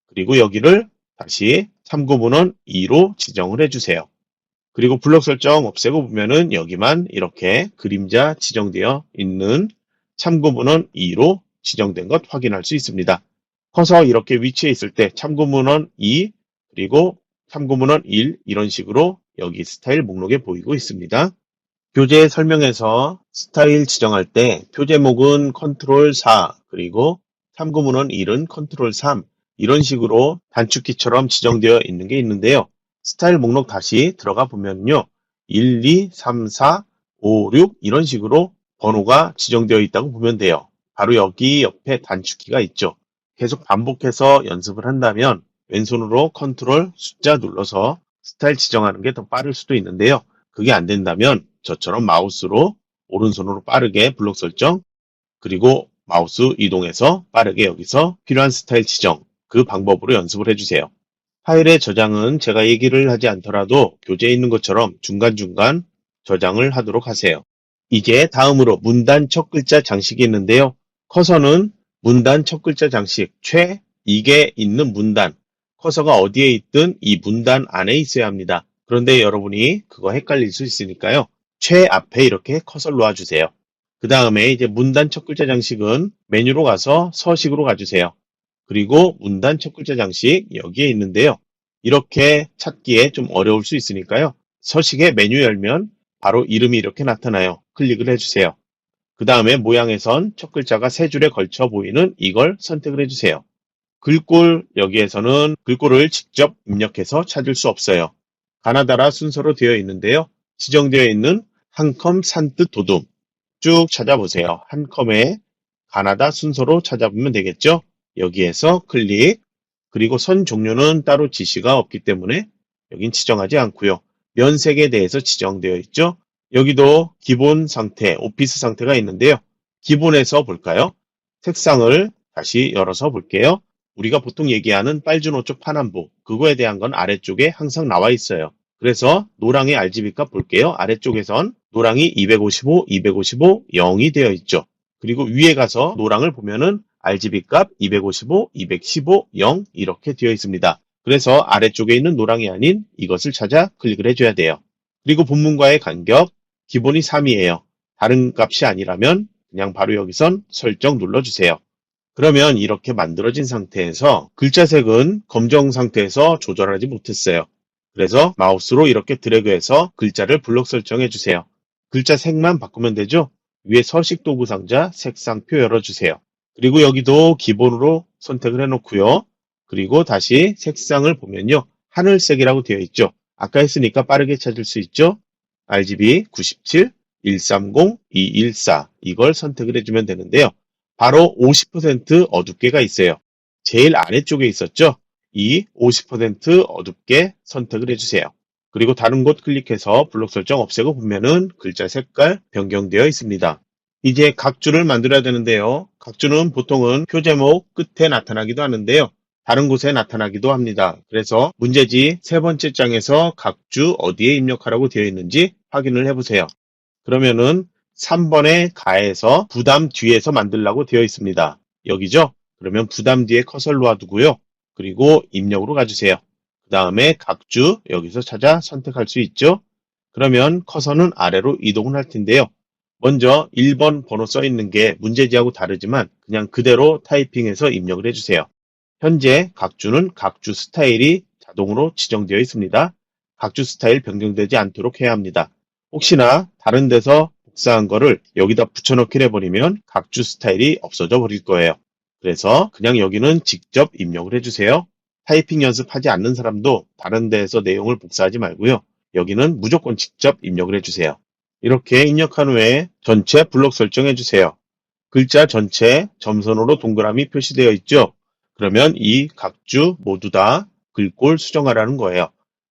그리고 여기를 다시 참고문헌 2로 지정을 해주세요. 그리고 블록 설정 없애고 보면은 여기만 이렇게 그림자 지정되어 있는 참고문헌 2로 지정된 것 확인할 수 있습니다. 커서 이렇게 위치해 있을 때 참고문헌 2 그리고 참고문헌 1 이런 식으로 여기 스타일 목록에 보이고 있습니다. 교재 설명에서 스타일 지정할 때 표제목은 컨트롤 4 그리고 참고문헌 1은 컨트롤 3 이런 식으로 단축키처럼 지정되어 있는 게 있는데요. 스타일 목록 다시 들어가 보면요. 1, 2, 3, 4, 5, 6 이런 식으로 번호가 지정되어 있다고 보면 돼요. 바로 여기 옆에 단축키가 있죠. 계속 반복해서 연습을 한다면 왼손으로 컨트롤 숫자 눌러서 스타일 지정하는 게 더 빠를 수도 있는데요. 그게 안 된다면 저처럼 마우스로 오른손으로 빠르게 블록 설정 그리고 마우스 이동해서 빠르게 여기서 필요한 스타일 지정 그 방법으로 연습을 해주세요. 파일의 저장은 제가 얘기를 하지 않더라도 교재에 있는 것처럼 중간중간 저장을 하도록 하세요. 이제 다음으로 문단 첫 글자 장식이 있는데요. 커서는 문단 첫 글자 장식 최 이게 있는 문단 커서가 어디에 있든 이 문단 안에 있어야 합니다. 그런데 여러분이 그거 헷갈릴 수 있으니까요. 최 앞에 이렇게 커서를 놓아주세요. 그 다음에 이제 문단 첫 글자 장식은 메뉴로 가서 서식으로 가주세요. 그리고 문단 첫 글자 장식 여기에 있는데요. 이렇게 찾기에 좀 어려울 수 있으니까요. 서식의 메뉴 열면 바로 이름이 이렇게 나타나요. 클릭을 해주세요. 그 다음에 모양에선 첫 글자가 세 줄에 걸쳐 보이는 이걸 선택을 해주세요. 글꼴 여기에서는 글꼴을 직접 입력해서 찾을 수 없어요. 가나다라 순서로 되어 있는데요. 지정되어 있는 한컴 산뜻 도둠 쭉 찾아보세요. 한컴에 가나다 순서로 찾아보면 되겠죠. 여기에서 클릭 그리고 선 종류는 따로 지시가 없기 때문에 여긴 지정하지 않고요. 면색에 대해서 지정되어 있죠. 여기도 기본 상태, 오피스 상태가 있는데요. 기본에서 볼까요? 색상을 다시 열어서 볼게요. 우리가 보통 얘기하는 빨주노초 파남부, 그거에 대한 건 아래쪽에 항상 나와 있어요. 그래서 노랑의 RGB 값 볼게요. 아래쪽에선 노랑이 255, 255, 0이 되어 있죠. 그리고 위에 가서 노랑을 보면은 RGB 값 255, 215, 0 이렇게 되어 있습니다. 그래서 아래쪽에 있는 노랑이 아닌 이것을 찾아 클릭을 해줘야 돼요. 그리고 본문과의 간격, 기본이 3이에요. 다른 값이 아니라면 그냥 바로 여기선 설정 눌러주세요. 그러면 이렇게 만들어진 상태에서 글자색은 검정 상태에서 조절하지 못했어요. 그래서 마우스로 이렇게 드래그해서 글자를 블록 설정해 주세요. 글자 색만 바꾸면 되죠? 위에 서식 도구 상자 색상표 열어주세요. 그리고 여기도 기본으로 선택을 해놓고요. 그리고 다시 색상을 보면요. 하늘색이라고 되어 있죠. 아까 했으니까 빠르게 찾을 수 있죠? RGB 97, 130, 214 이걸 선택을 해주면 되는데요. 바로 50% 어둡게가 있어요. 제일 아래쪽에 있었죠? 이 50% 어둡게 선택을 해주세요. 그리고 다른 곳 클릭해서 블록 설정 없애고 보면은 글자 색깔 변경되어 있습니다. 이제 각주를 만들어야 되는데요. 각주는 보통은 표 제목 끝에 나타나기도 하는데요. 다른 곳에 나타나기도 합니다. 그래서 문제지 세 번째 장에서 각주 어디에 입력하라고 되어 있는지 확인을 해보세요. 그러면은 3번에 가에서 부담 뒤에서 만들라고 되어 있습니다. 여기죠? 그러면 부담 뒤에 커서를 놔두고요. 그리고 입력으로 가주세요. 그 다음에 각주 여기서 찾아 선택할 수 있죠? 그러면 커서는 아래로 이동을 할 텐데요. 먼저 1번 번호 써 있는 게 문제지하고 다르지만 그냥 그대로 타이핑해서 입력을 해주세요. 현재 각주는 각주 스타일이 자동으로 지정되어 있습니다. 각주 스타일 변경되지 않도록 해야 합니다. 혹시나 다른 데서 복사한 거를 여기다 붙여넣기를 해버리면 각주 스타일이 없어져 버릴 거예요. 그래서 그냥 여기는 직접 입력을 해주세요. 타이핑 연습하지 않는 사람도 다른 데에서 내용을 복사하지 말고요. 여기는 무조건 직접 입력을 해주세요. 이렇게 입력한 후에 전체 블록 설정해 주세요. 글자 전체 점선으로 동그라미 표시되어 있죠? 그러면 이 각주 모두 다 글꼴 수정하라는 거예요.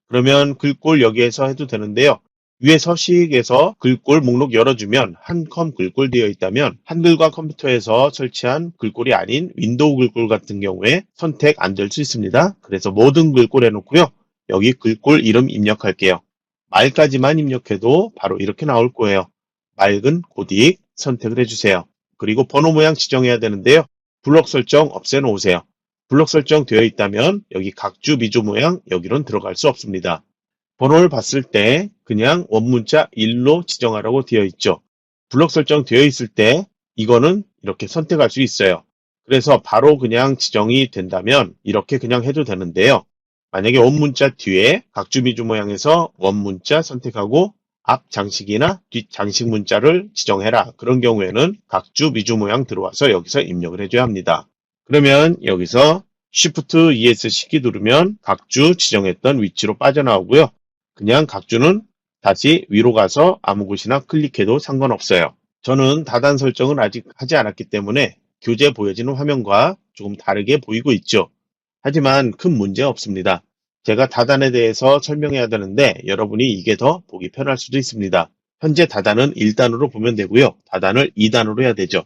그러면 글꼴 여기에서 해도 되는데요. 위에 서식에서 글꼴 목록 열어주면 한컴 글꼴 되어 있다면 한글과 컴퓨터에서 설치한 글꼴이 아닌 윈도우 글꼴 같은 경우에 선택 안 될 수 있습니다. 그래서 모든 글꼴 해놓고요. 여기 글꼴 이름 입력할게요. 말까지만 입력해도 바로 이렇게 나올 거예요. 맑은 고딕 선택을 해주세요. 그리고 번호 모양 지정해야 되는데요. 블록 설정 없애놓으세요. 블록 설정 되어 있다면 여기 각주 미조 모양 여기론 들어갈 수 없습니다. 번호를 봤을 때 그냥 원문자 1로 지정하라고 되어 있죠. 블록 설정 되어 있을 때 이거는 이렇게 선택할 수 있어요. 그래서 바로 그냥 지정이 된다면 이렇게 그냥 해도 되는데요. 만약에 원문자 뒤에 각주 미조 모양에서 원문자 선택하고 앞 장식이나 뒷 장식 문자를 지정해라. 그런 경우에는 각주 미주 모양 들어와서 여기서 입력을 해줘야 합니다. 그러면 여기서 Shift ESC 누르면 각주 지정했던 위치로 빠져나오고요. 그냥 각주는 다시 위로 가서 아무 곳이나 클릭해도 상관없어요. 저는 다단 설정을 아직 하지 않았기 때문에 교재 보여지는 화면과 조금 다르게 보이고 있죠. 하지만 큰 문제 없습니다. 제가 다단에 대해서 설명해야 되는데 여러분이 이게 더 보기 편할 수도 있습니다. 현재 다단은 1단으로 보면 되고요. 다단을 2단으로 해야 되죠.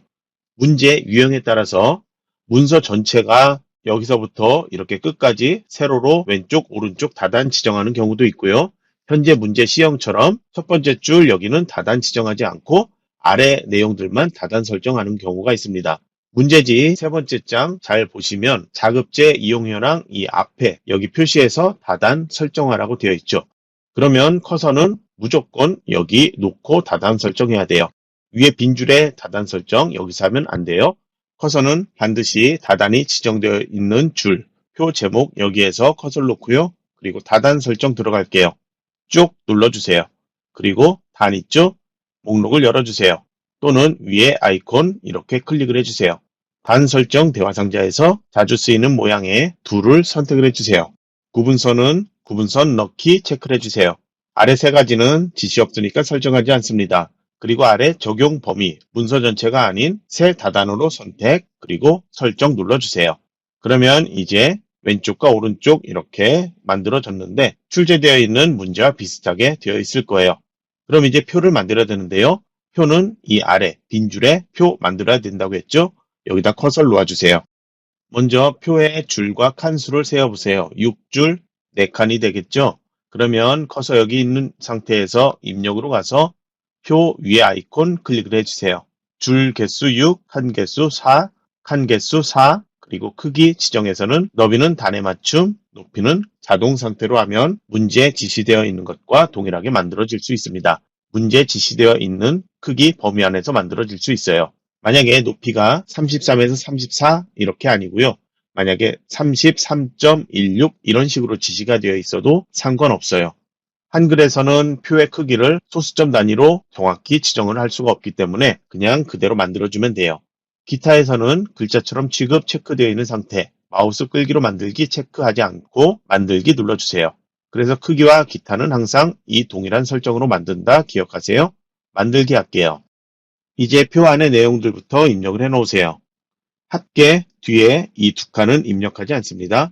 문제 유형에 따라서 문서 전체가 여기서부터 이렇게 끝까지 세로로 왼쪽 오른쪽 다단 지정하는 경우도 있고요. 현재 문제 C형처럼 첫 번째 줄 여기는 다단 지정하지 않고 아래 내용들만 다단 설정하는 경우가 있습니다. 문제지 세 번째 장 잘 보시면 자급제 이용 현황 이 앞에 여기 표시해서 다단 설정하라고 되어 있죠. 그러면 커서는 무조건 여기 놓고 다단 설정해야 돼요. 위에 빈 줄에 다단 설정 여기서 하면 안 돼요. 커서는 반드시 다단이 지정되어 있는 줄, 표 제목 여기에서 커서를 놓고요. 그리고 다단 설정 들어갈게요. 쭉 눌러주세요. 그리고 단 있죠? 목록을 열어주세요. 또는 위에 아이콘 이렇게 클릭을 해주세요. 단 설정 대화 상자에서 자주 쓰이는 모양의 둘을 선택을 해주세요. 구분선은 구분선 넣기 체크를 해주세요. 아래 세 가지는 지시 없으니까 설정하지 않습니다. 그리고 아래 적용 범위, 문서 전체가 아닌 새 다단으로 선택, 그리고 설정 눌러주세요. 그러면 이제 왼쪽과 오른쪽 이렇게 만들어졌는데 출제되어 있는 문제와 비슷하게 되어 있을 거예요. 그럼 이제 표를 만들어야 되는데요. 표는 이 아래 빈 줄에 표 만들어야 된다고 했죠? 여기다 커서를 놓아주세요. 먼저 표의 줄과 칸수를 세어보세요. 6줄 4칸이 되겠죠? 그러면 커서 여기 있는 상태에서 입력으로 가서 표 위에 아이콘 클릭을 해주세요. 줄 개수 6, 칸 개수 4, 칸 개수 4, 그리고 크기 지정에서는 너비는 단에 맞춤, 높이는 자동 상태로 하면 문제에 지시되어 있는 것과 동일하게 만들어질 수 있습니다. 문제에 지시되어 있는 크기 범위 안에서 만들어질 수 있어요. 만약에 높이가 33에서 34 이렇게 아니고요. 만약에 33.16 이런 식으로 지시가 되어 있어도 상관없어요. 한글에서는 표의 크기를 소수점 단위로 정확히 지정을 할 수가 없기 때문에 그냥 그대로 만들어주면 돼요. 기타에서는 글자처럼 취급 체크되어 있는 상태, 마우스 끌기로 만들기 체크하지 않고 만들기 눌러주세요. 그래서 크기와 기타는 항상 이 동일한 설정으로 만든다 기억하세요. 만들기 할게요. 이제 표 안의 내용들부터 입력을 해 놓으세요. 합계 뒤에 이 두 칸은 입력하지 않습니다.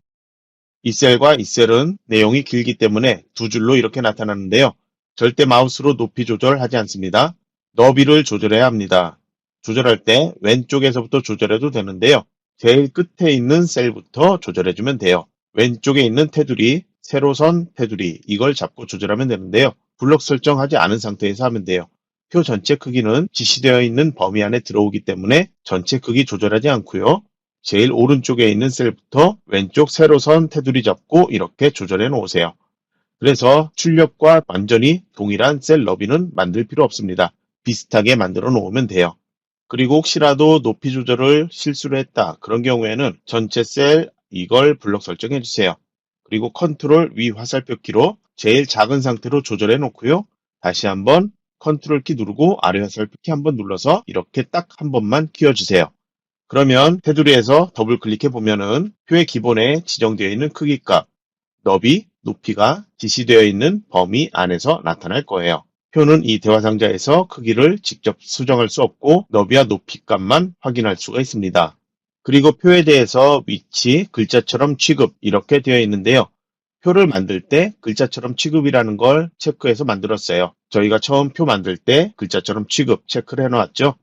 이 셀과 이 셀은 내용이 길기 때문에 두 줄로 이렇게 나타나는데요. 절대 마우스로 높이 조절하지 않습니다. 너비를 조절해야 합니다. 조절할 때 왼쪽에서부터 조절해도 되는데요. 제일 끝에 있는 셀부터 조절해주면 돼요. 왼쪽에 있는 테두리, 세로선 테두리 이걸 잡고 조절하면 되는데요. 블록 설정하지 않은 상태에서 하면 돼요. 표 전체 크기는 지시되어 있는 범위 안에 들어오기 때문에 전체 크기 조절하지 않고요. 제일 오른쪽에 있는 셀부터 왼쪽 세로선 테두리 잡고 이렇게 조절해 놓으세요. 그래서 출력과 완전히 동일한 셀 너비는 만들 필요 없습니다. 비슷하게 만들어 놓으면 돼요. 그리고 혹시라도 높이 조절을 실수를 했다. 그런 경우에는 전체 셀 이걸 블록 설정해 주세요. 그리고 컨트롤 위 화살표 키로 제일 작은 상태로 조절해 놓고요. 다시 한번 컨트롤 키 누르고 아래 화살표 키 한번 눌러서 이렇게 딱 한 번만 키워주세요. 그러면 테두리에서 더블 클릭해 보면은 표의 기본에 지정되어 있는 크기 값, 너비, 높이가 지시되어 있는 범위 안에서 나타날 거예요. 표는 이 대화 상자에서 크기를 직접 수정할 수 없고 너비와 높이 값만 확인할 수가 있습니다. 그리고 표에 대해서 위치, 글자처럼 취급 이렇게 되어 있는데요. 표를 만들 때 글자처럼 취급이라는 걸 체크해서 만들었어요. 저희가 처음 표 만들 때 글자처럼 취급 체크를 해놓았죠.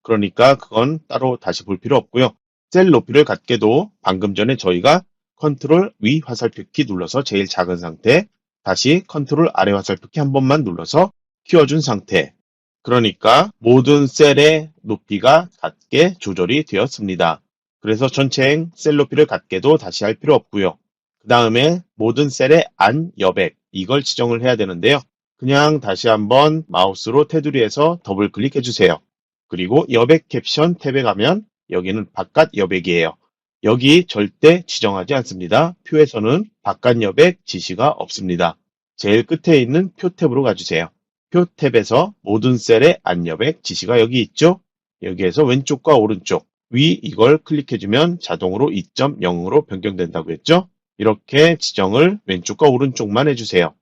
그러니까 그건 따로 다시 볼 필요 없고요. 셀 높이를 갖게도 방금 전에 저희가 컨트롤 위 화살표 키 눌러서 제일 작은 상태, 다시 컨트롤 아래 화살표 키 한 번만 눌러서 키워준 상태. 그러니까 모든 셀의 높이가 같게 조절이 되었습니다. 그래서 전체행 셀 높이를 같게도 다시 할 필요 없고요. 그 다음에 모든 셀의 안 여백 이걸 지정을 해야 되는데요. 그냥 다시 한번 마우스로 테두리에서 더블 클릭해 주세요. 그리고 여백 캡션 탭에 가면 여기는 바깥 여백이에요. 여기 절대 지정하지 않습니다. 표에서는 바깥 여백 지시가 없습니다. 제일 끝에 있는 표 탭으로 가주세요. 표 탭에서 모든 셀의 안 여백 지시가 여기 있죠? 여기에서 왼쪽과 오른쪽, 위 이걸 클릭해주면 자동으로 2.0으로 변경된다고 했죠? 이렇게 지정을 왼쪽과 오른쪽만 해주세요.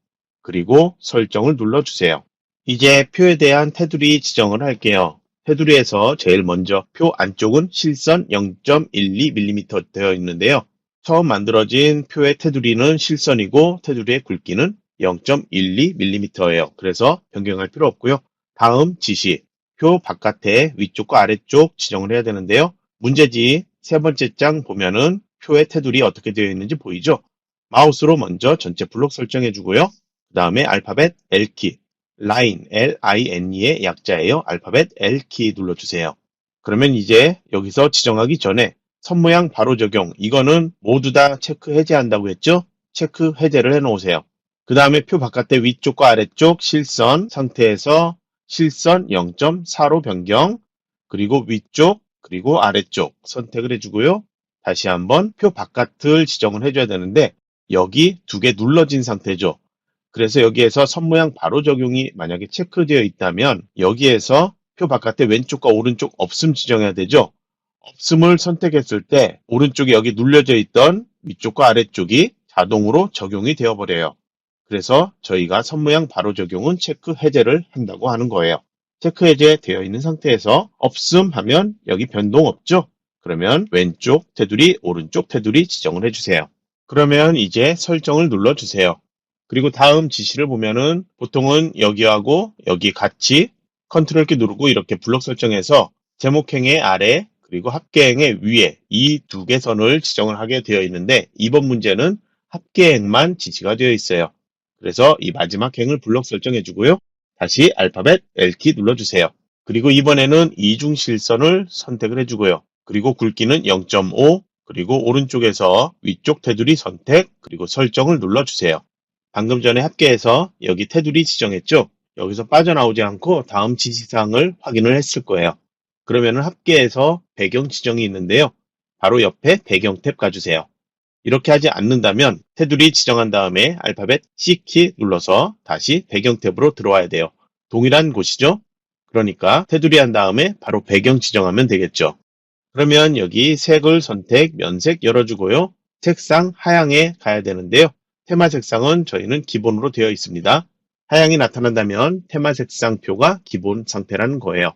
그리고 설정을 눌러주세요. 이제 표에 대한 테두리 지정을 할게요. 테두리에서 제일 먼저 표 안쪽은 실선 0.12mm 되어 있는데요. 처음 만들어진 표의 테두리는 실선이고 테두리의 굵기는 0.12mm예요. 그래서 변경할 필요 없고요. 다음 지시, 표 바깥에 위쪽과 아래쪽 지정을 해야 되는데요. 문제지 세 번째 장 보면은 표의 테두리 어떻게 되어 있는지 보이죠? 마우스로 먼저 전체 블록 설정해 주고요. 그 다음에 알파벳 L키, 라인, L-I-N의 약자예요. 알파벳 L키 눌러주세요. 그러면 이제 여기서 지정하기 전에 선모양 바로 적용, 이거는 모두 다 체크 해제한다고 했죠? 체크 해제를 해놓으세요. 그 다음에 표 바깥의 위쪽과 아래쪽 실선 상태에서 실선 0.4로 변경, 그리고 위쪽, 그리고 아래쪽 선택을 해주고요. 다시 한번 표 바깥을 지정을 해줘야 되는데 여기 두 개 눌러진 상태죠. 그래서 여기에서 선모양 바로 적용이 만약에 체크되어 있다면 여기에서 표 바깥에 왼쪽과 오른쪽 없음 지정해야 되죠. 없음을 선택했을 때 오른쪽에 여기 눌려져 있던 위쪽과 아래쪽이 자동으로 적용이 되어버려요. 그래서 저희가 선모양 바로 적용은 체크 해제를 한다고 하는 거예요. 체크 해제 되어 있는 상태에서 없음 하면 여기 변동 없죠? 그러면 왼쪽 테두리, 오른쪽 테두리 지정을 해주세요. 그러면 이제 설정을 눌러주세요. 그리고 다음 지시를 보면은 보통은 여기하고 여기 같이 컨트롤 키 누르고 이렇게 블록 설정해서 제목행의 아래 그리고 합계행의 위에 이 두 개 선을 지정을 하게 되어 있는데 이번 문제는 합계행만 지시가 되어 있어요. 그래서 이 마지막 행을 블록 설정해 주고요. 다시 알파벳 L키 눌러주세요. 그리고 이번에는 이중실선을 선택을 해주고요. 그리고 굵기는 0.5 그리고 오른쪽에서 위쪽 테두리 선택 그리고 설정을 눌러주세요. 방금 전에 합계해서 여기 테두리 지정했죠? 여기서 빠져나오지 않고 다음 지시사항을 확인을 했을 거예요. 그러면 합계해서 배경 지정이 있는데요. 바로 옆에 배경 탭 가주세요. 이렇게 하지 않는다면 테두리 지정한 다음에 알파벳 C키 눌러서 다시 배경 탭으로 들어와야 돼요. 동일한 곳이죠? 그러니까 테두리 한 다음에 바로 배경 지정하면 되겠죠. 그러면 여기 색을 선택, 면색 열어주고요. 색상 하향에 가야 되는데요. 테마 색상은 저희는 기본으로 되어 있습니다. 하향이 나타난다면 테마 색상 표가 기본 상태라는 거예요.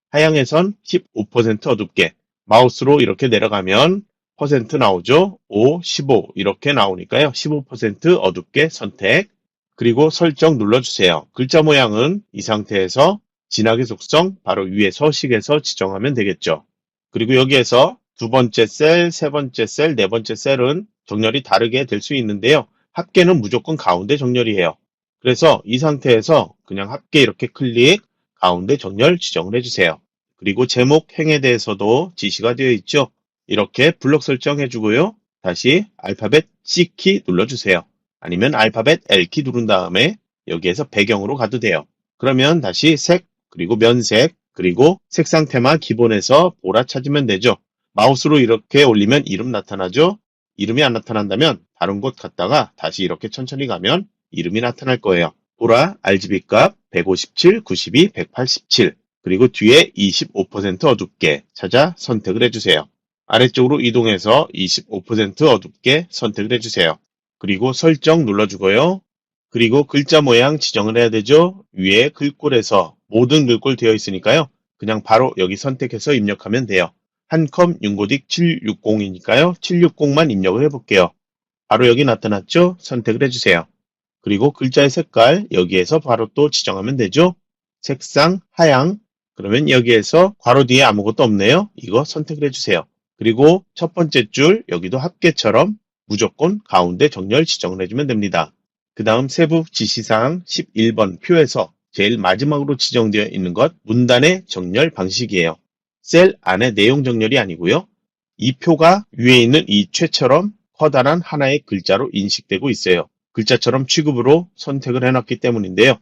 하향에선 15% 어둡게, 마우스로 이렇게 내려가면 퍼센트 나오죠. 5, 15 이렇게 나오니까요. 15% 어둡게 선택, 그리고 설정 눌러주세요. 글자 모양은 이 상태에서 진하게 속성 바로 위에 서식에서 지정하면 되겠죠. 그리고 여기에서 두 번째 셀, 세 번째 셀, 네 번째 셀은 정렬이 다르게 될 수 있는데요. 합계는 무조건 가운데 정렬이에요. 그래서 이 상태에서 그냥 합계 이렇게 클릭, 가운데 정렬 지정을 해주세요. 그리고 제목 행에 대해서도 지시가 되어 있죠. 이렇게 블록 설정해 주고요. 다시 알파벳 C키 눌러주세요. 아니면 알파벳 L키 누른 다음에 여기에서 배경으로 가도 돼요. 그러면 다시 색, 그리고 면색, 그리고 색상 테마 기본에서 보라 찾으면 되죠. 마우스로 이렇게 올리면 이름 나타나죠. 이름이 안 나타난다면 다른 곳 갔다가 다시 이렇게 천천히 가면 이름이 나타날 거예요. 보라 RGB 값 157, 92, 187 그리고 뒤에 25% 어둡게 찾아 선택을 해주세요. 아래쪽으로 이동해서 25% 어둡게 선택을 해주세요. 그리고 설정 눌러주고요. 그리고 글자 모양 지정을 해야 되죠. 위에 글꼴에서 모든 글꼴 되어 있으니까요. 그냥 바로 여기 선택해서 입력하면 돼요. 한컴 윤고딕 760이니까요. 760만 입력을 해볼게요. 바로 여기 나타났죠? 선택을 해주세요. 그리고 글자의 색깔 여기에서 바로 또 지정하면 되죠. 색상 하향 그러면 여기에서 괄호 뒤에 아무것도 없네요. 이거 선택을 해주세요. 그리고 첫 번째 줄 여기도 합계처럼 무조건 가운데 정렬 지정을 해주면 됩니다. 그 다음 세부 지시사항 11번 표에서 제일 마지막으로 지정되어 있는 것 문단의 정렬 방식이에요. 셀 안에 내용 정렬이 아니고요. 이 표가 위에 있는 이 최처럼 커다란 하나의 글자로 인식되고 있어요. 글자처럼 취급으로 선택을 해놨기 때문인데요.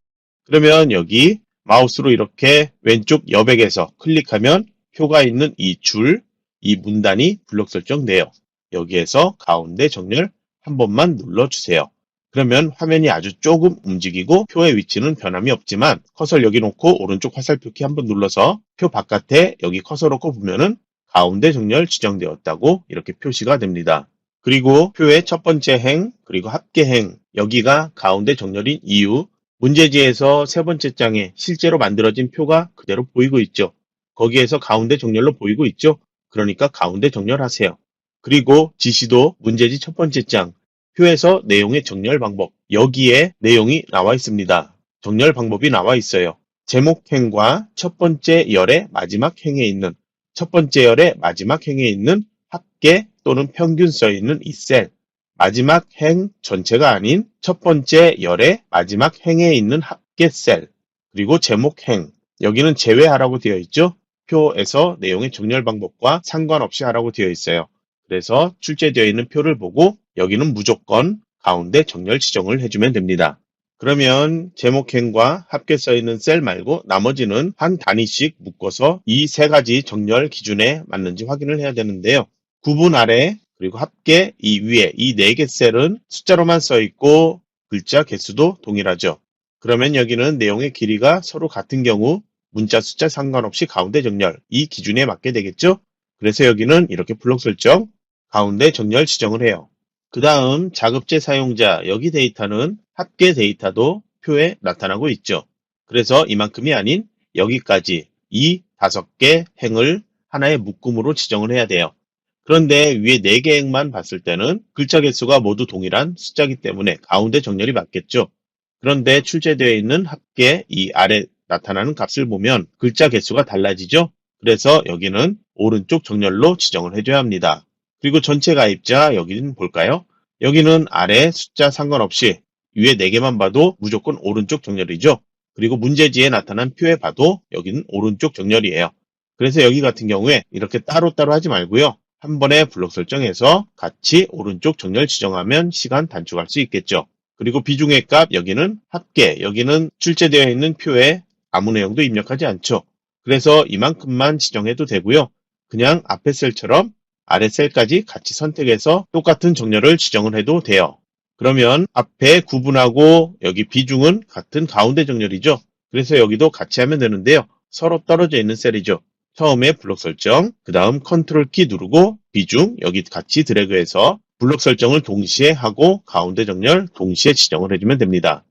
그러면 여기 마우스로 이렇게 왼쪽 여백에서 클릭하면 표가 있는 이 줄, 이 문단이 블록 설정돼요. 여기에서 가운데 정렬 한 번만 눌러주세요. 그러면 화면이 아주 조금 움직이고 표의 위치는 변함이 없지만 커서를 여기 놓고 오른쪽 화살표 키 한번 눌러서 표 바깥에 여기 커서 놓고 보면은 가운데 정렬 지정되었다고 이렇게 표시가 됩니다. 그리고 표의 첫 번째 행, 그리고 합계행, 여기가 가운데 정렬인 이유, 문제지에서 세 번째 장에 실제로 만들어진 표가 그대로 보이고 있죠. 거기에서 가운데 정렬로 보이고 있죠. 그러니까 가운데 정렬하세요. 그리고 지시도 문제지 첫 번째 장, 표에서 내용의 정렬 방법, 여기에 내용이 나와 있습니다. 정렬 방법이 나와 있어요. 제목행과 첫 번째 열의 마지막 행에 있는, 첫 번째 열의 마지막 행에 있는 합계 또는 평균 써 있는 이 셀, 마지막 행 전체가 아닌 첫 번째 열의 마지막 행에 있는 합계 셀, 그리고 제목 행, 여기는 제외하라고 되어 있죠. 표에서 내용의 정렬 방법과 상관없이 하라고 되어 있어요. 그래서 출제되어 있는 표를 보고 여기는 무조건 가운데 정렬 지정을 해주면 됩니다. 그러면 제목행과 합계 써 있는 셀 말고 나머지는 한 단위씩 묶어서 이 세 가지 정렬 기준에 맞는지 확인을 해야 되는데요. 구분 아래 그리고 합계 이 위에 이 네 개 셀은 숫자로만 써 있고 글자 개수도 동일하죠. 그러면 여기는 내용의 길이가 서로 같은 경우 문자 숫자 상관없이 가운데 정렬 이 기준에 맞게 되겠죠. 그래서 여기는 이렇게 블록 설정 가운데 정렬 지정을 해요. 그 다음 자급제 사용자 여기 데이터는 합계 데이터도 표에 나타나고 있죠. 그래서 이만큼이 아닌 여기까지 이 5개 행을 하나의 묶음으로 지정을 해야 돼요. 그런데 위에 4개 행만 봤을 때는 글자 개수가 모두 동일한 숫자이기 때문에 가운데 정렬이 맞겠죠. 그런데 출제되어 있는 합계 이 아래 나타나는 값을 보면 글자 개수가 달라지죠. 그래서 여기는 오른쪽 정렬로 지정을 해줘야 합니다. 그리고 전체 가입자 여기는 볼까요? 여기는 아래 숫자 상관없이 위에 4개만 봐도 무조건 오른쪽 정렬이죠. 그리고 문제지에 나타난 표에 봐도 여기는 오른쪽 정렬이에요. 그래서 여기 같은 경우에 이렇게 따로따로 하지 말고요. 한 번에 블록 설정해서 같이 오른쪽 정렬 지정하면 시간 단축할 수 있겠죠. 그리고 비중의 값 여기는 합계, 여기는 출제되어 있는 표에 아무 내용도 입력하지 않죠. 그래서 이만큼만 지정해도 되고요. 그냥 앞에 셀처럼 아래 셀까지 같이 선택해서 똑같은 정렬을 지정을 해도 돼요. 그러면 앞에 구분하고 여기 비중은 같은 가운데 정렬이죠. 그래서 여기도 같이 하면 되는데요. 서로 떨어져 있는 셀이죠. 처음에 블록 설정, 그 다음 컨트롤 키 누르고 비중 여기 같이 드래그해서 블록 설정을 동시에 하고 가운데 정렬 동시에 지정을 해주면 됩니다.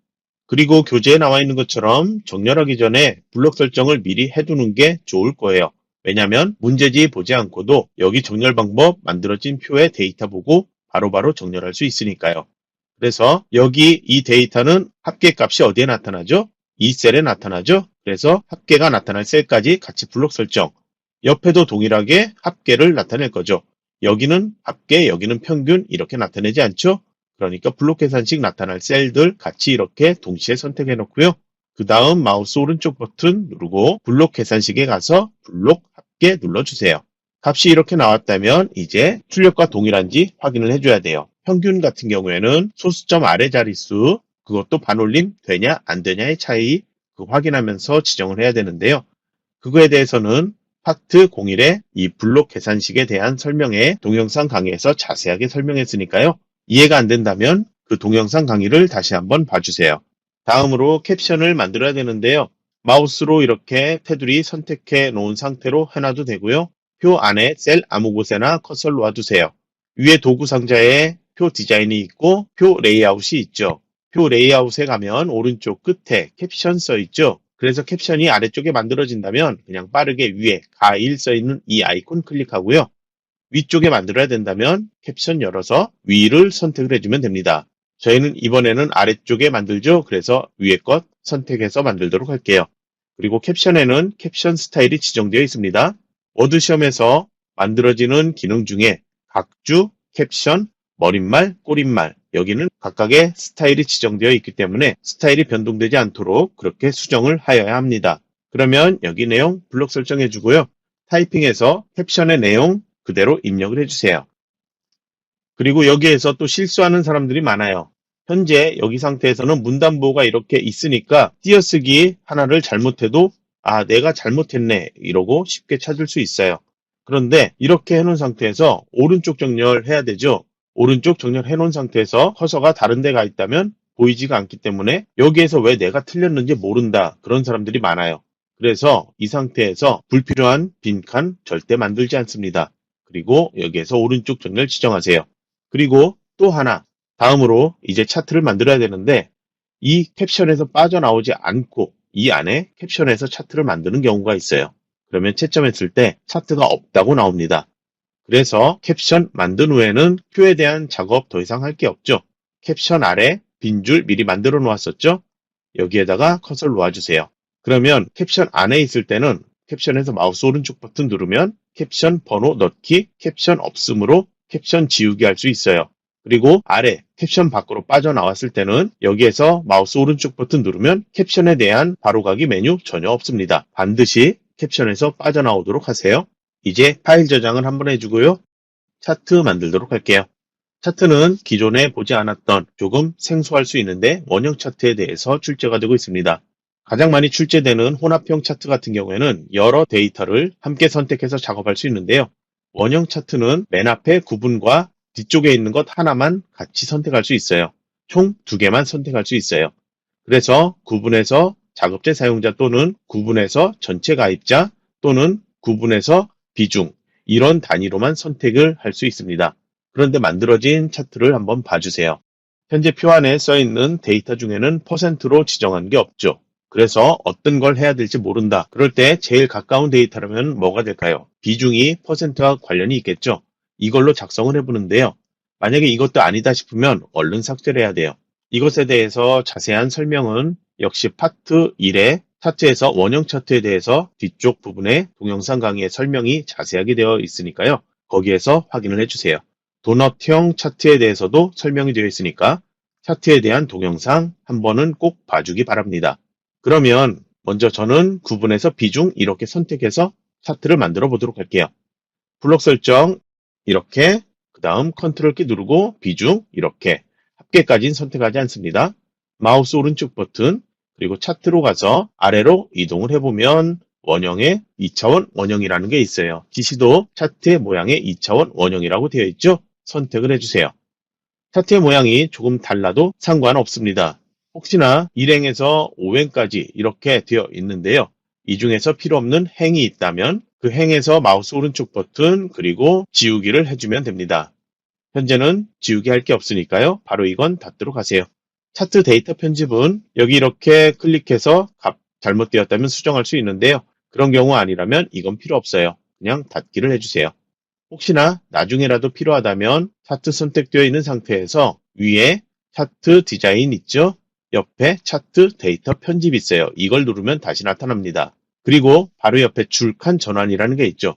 그리고 교재에 나와 있는 것처럼 정렬하기 전에 블록 설정을 미리 해두는 게 좋을 거예요. 왜냐하면 문제지 보지 않고도 여기 정렬 방법 만들어진 표의 데이터 보고 바로바로 정렬할 수 있으니까요. 그래서 여기 이 데이터는 합계 값이 어디에 나타나죠? 이 셀에 나타나죠? 그래서 합계가 나타날 셀까지 같이 블록 설정. 옆에도 동일하게 합계를 나타낼 거죠. 여기는 합계, 여기는 평균 이렇게 나타내지 않죠? 그러니까 블록 계산식 나타날 셀들 같이 이렇게 동시에 선택해 놓고요. 그 다음 마우스 오른쪽 버튼 누르고 블록 계산식에 가서 블록 합계 눌러주세요. 값이 이렇게 나왔다면 이제 출력과 동일한지 확인을 해줘야 돼요. 평균 같은 경우에는 소수점 아래 자릿수 그것도 반올림 되냐 안 되냐의 차이 확인하면서 지정을 해야 되는데요. 그거에 대해서는 파트 01의 이 블록 계산식에 대한 설명에 동영상 강의에서 자세하게 설명했으니까요. 이해가 안 된다면 그 동영상 강의를 다시 한번 봐주세요. 다음으로 캡션을 만들어야 되는데요. 마우스로 이렇게 테두리 선택해 놓은 상태로 해놔도 되고요. 표 안에 셀 아무 곳에나 커서를 놔두세요. 위에 도구 상자에 표 디자인이 있고 표 레이아웃이 있죠. 표 레이아웃에 가면 오른쪽 끝에 캡션 써 있죠. 그래서 캡션이 아래쪽에 만들어진다면 그냥 빠르게 위에 가일 써 있는 이 아이콘 클릭하고요. 위쪽에 만들어야 된다면 캡션 열어서 위를 선택을 해주면 됩니다. 저희는 이번에는 아래쪽에 만들죠. 그래서 위에 것 선택해서 만들도록 할게요. 그리고 캡션에는 캡션 스타일이 지정되어 있습니다. 워드 시험에서 만들어지는 기능 중에 각주, 캡션, 머릿말, 꼬릿말 여기는 각각의 스타일이 지정되어 있기 때문에 스타일이 변동되지 않도록 그렇게 수정을 하여야 합니다. 그러면 여기 내용 블록 설정해 주고요. 타이핑해서 캡션의 내용 그대로 입력을 해주세요. 그리고 여기에서 또 실수하는 사람들이 많아요. 현재 여기 상태에서는 문단보호가 이렇게 있으니까 띄어쓰기 하나를 잘못해도 아 내가 잘못했네 이러고 쉽게 찾을 수 있어요. 그런데 이렇게 해놓은 상태에서 오른쪽 정렬해야 되죠. 오른쪽 정렬해 놓은 상태에서 커서가 다른 데 가 있다면 보이지가 않기 때문에 여기에서 왜 내가 틀렸는지 모른다 그런 사람들이 많아요. 그래서 이 상태에서 불필요한 빈칸 절대 만들지 않습니다. 그리고 여기에서 오른쪽 정렬 지정하세요. 그리고 또 하나 다음으로 이제 차트를 만들어야 되는데 이 캡션에서 빠져나오지 않고 이 안에 캡션에서 차트를 만드는 경우가 있어요. 그러면 채점했을 때 차트가 없다고 나옵니다. 그래서 캡션 만든 후에는 표에 대한 작업 더 이상 할 게 없죠. 캡션 아래 빈 줄 미리 만들어 놓았었죠. 여기에다가 커서를 놓아주세요. 그러면 캡션 안에 있을 때는 캡션에서 마우스 오른쪽 버튼 누르면 캡션 번호 넣기, 캡션 없음으로 캡션 지우기 할 수 있어요. 그리고 아래 캡션 밖으로 빠져나왔을 때는 여기에서 마우스 오른쪽 버튼 누르면 캡션에 대한 바로가기 메뉴 전혀 없습니다. 반드시 캡션에서 빠져나오도록 하세요. 이제 파일 저장을 한번 해주고요. 차트 만들도록 할게요. 차트는 기존에 보지 않았던 조금 생소할 수 있는데 원형 차트에 대해서 출제가 되고 있습니다. 가장 많이 출제되는 혼합형 차트 같은 경우에는 여러 데이터를 함께 선택해서 작업할 수 있는데요. 원형 차트는 맨 앞에 구분과 뒤쪽에 있는 것 하나만 같이 선택할 수 있어요. 총 2개만 선택할 수 있어요. 그래서 구분해서 작업재 사용자 또는 구분해서 전체 가입자 또는 구분해서 비중 이런 단위로만 선택을 할 수 있습니다. 그런데 만들어진 차트를 한번 봐주세요. 현재 표 안에 써있는 데이터 중에는 퍼센트로 지정한 게 없죠. 그래서 어떤 걸 해야 될지 모른다. 그럴 때 제일 가까운 데이터라면 뭐가 될까요? 비중이 퍼센트와 관련이 있겠죠. 이걸로 작성을 해보는데요. 만약에 이것도 아니다 싶으면 얼른 삭제를 해야 돼요. 이것에 대해서 자세한 설명은 역시 파트 1의 차트에서 원형 차트에 대해서 뒤쪽 부분에 동영상 강의의 설명이 자세하게 되어 있으니까요. 거기에서 확인을 해주세요. 도넛형 차트에 대해서도 설명이 되어 있으니까 차트에 대한 동영상 한 번은 꼭 봐주기 바랍니다. 그러면 먼저 저는 구분해서 비중 이렇게 선택해서 차트를 만들어 보도록 할게요. 블록 설정 이렇게, 그 다음 컨트롤 키 누르고 비중 이렇게, 합계까지는 선택하지 않습니다. 마우스 오른쪽 버튼, 그리고 차트로 가서 아래로 이동을 해보면 원형의 2차원 원형이라는 게 있어요. 지시도 차트의 모양의 2차원 원형이라고 되어 있죠? 선택을 해주세요. 차트의 모양이 조금 달라도 상관없습니다. 혹시나 1행에서 5행까지 이렇게 되어 있는데요. 이 중에서 필요 없는 행이 있다면 그 행에서 마우스 오른쪽 버튼 그리고 지우기를 해주면 됩니다. 현재는 지우기 할 게 없으니까요. 바로 이건 닫도록 하세요. 차트 데이터 편집은 여기 이렇게 클릭해서 값 잘못되었다면 수정할 수 있는데요. 그런 경우 아니라면 이건 필요 없어요. 그냥 닫기를 해주세요. 혹시나 나중에라도 필요하다면 차트 선택되어 있는 상태에서 위에 차트 디자인 있죠? 옆에 차트 데이터 편집 있어요. 이걸 누르면 다시 나타납니다. 그리고 바로 옆에 줄칸 전환이라는 게 있죠.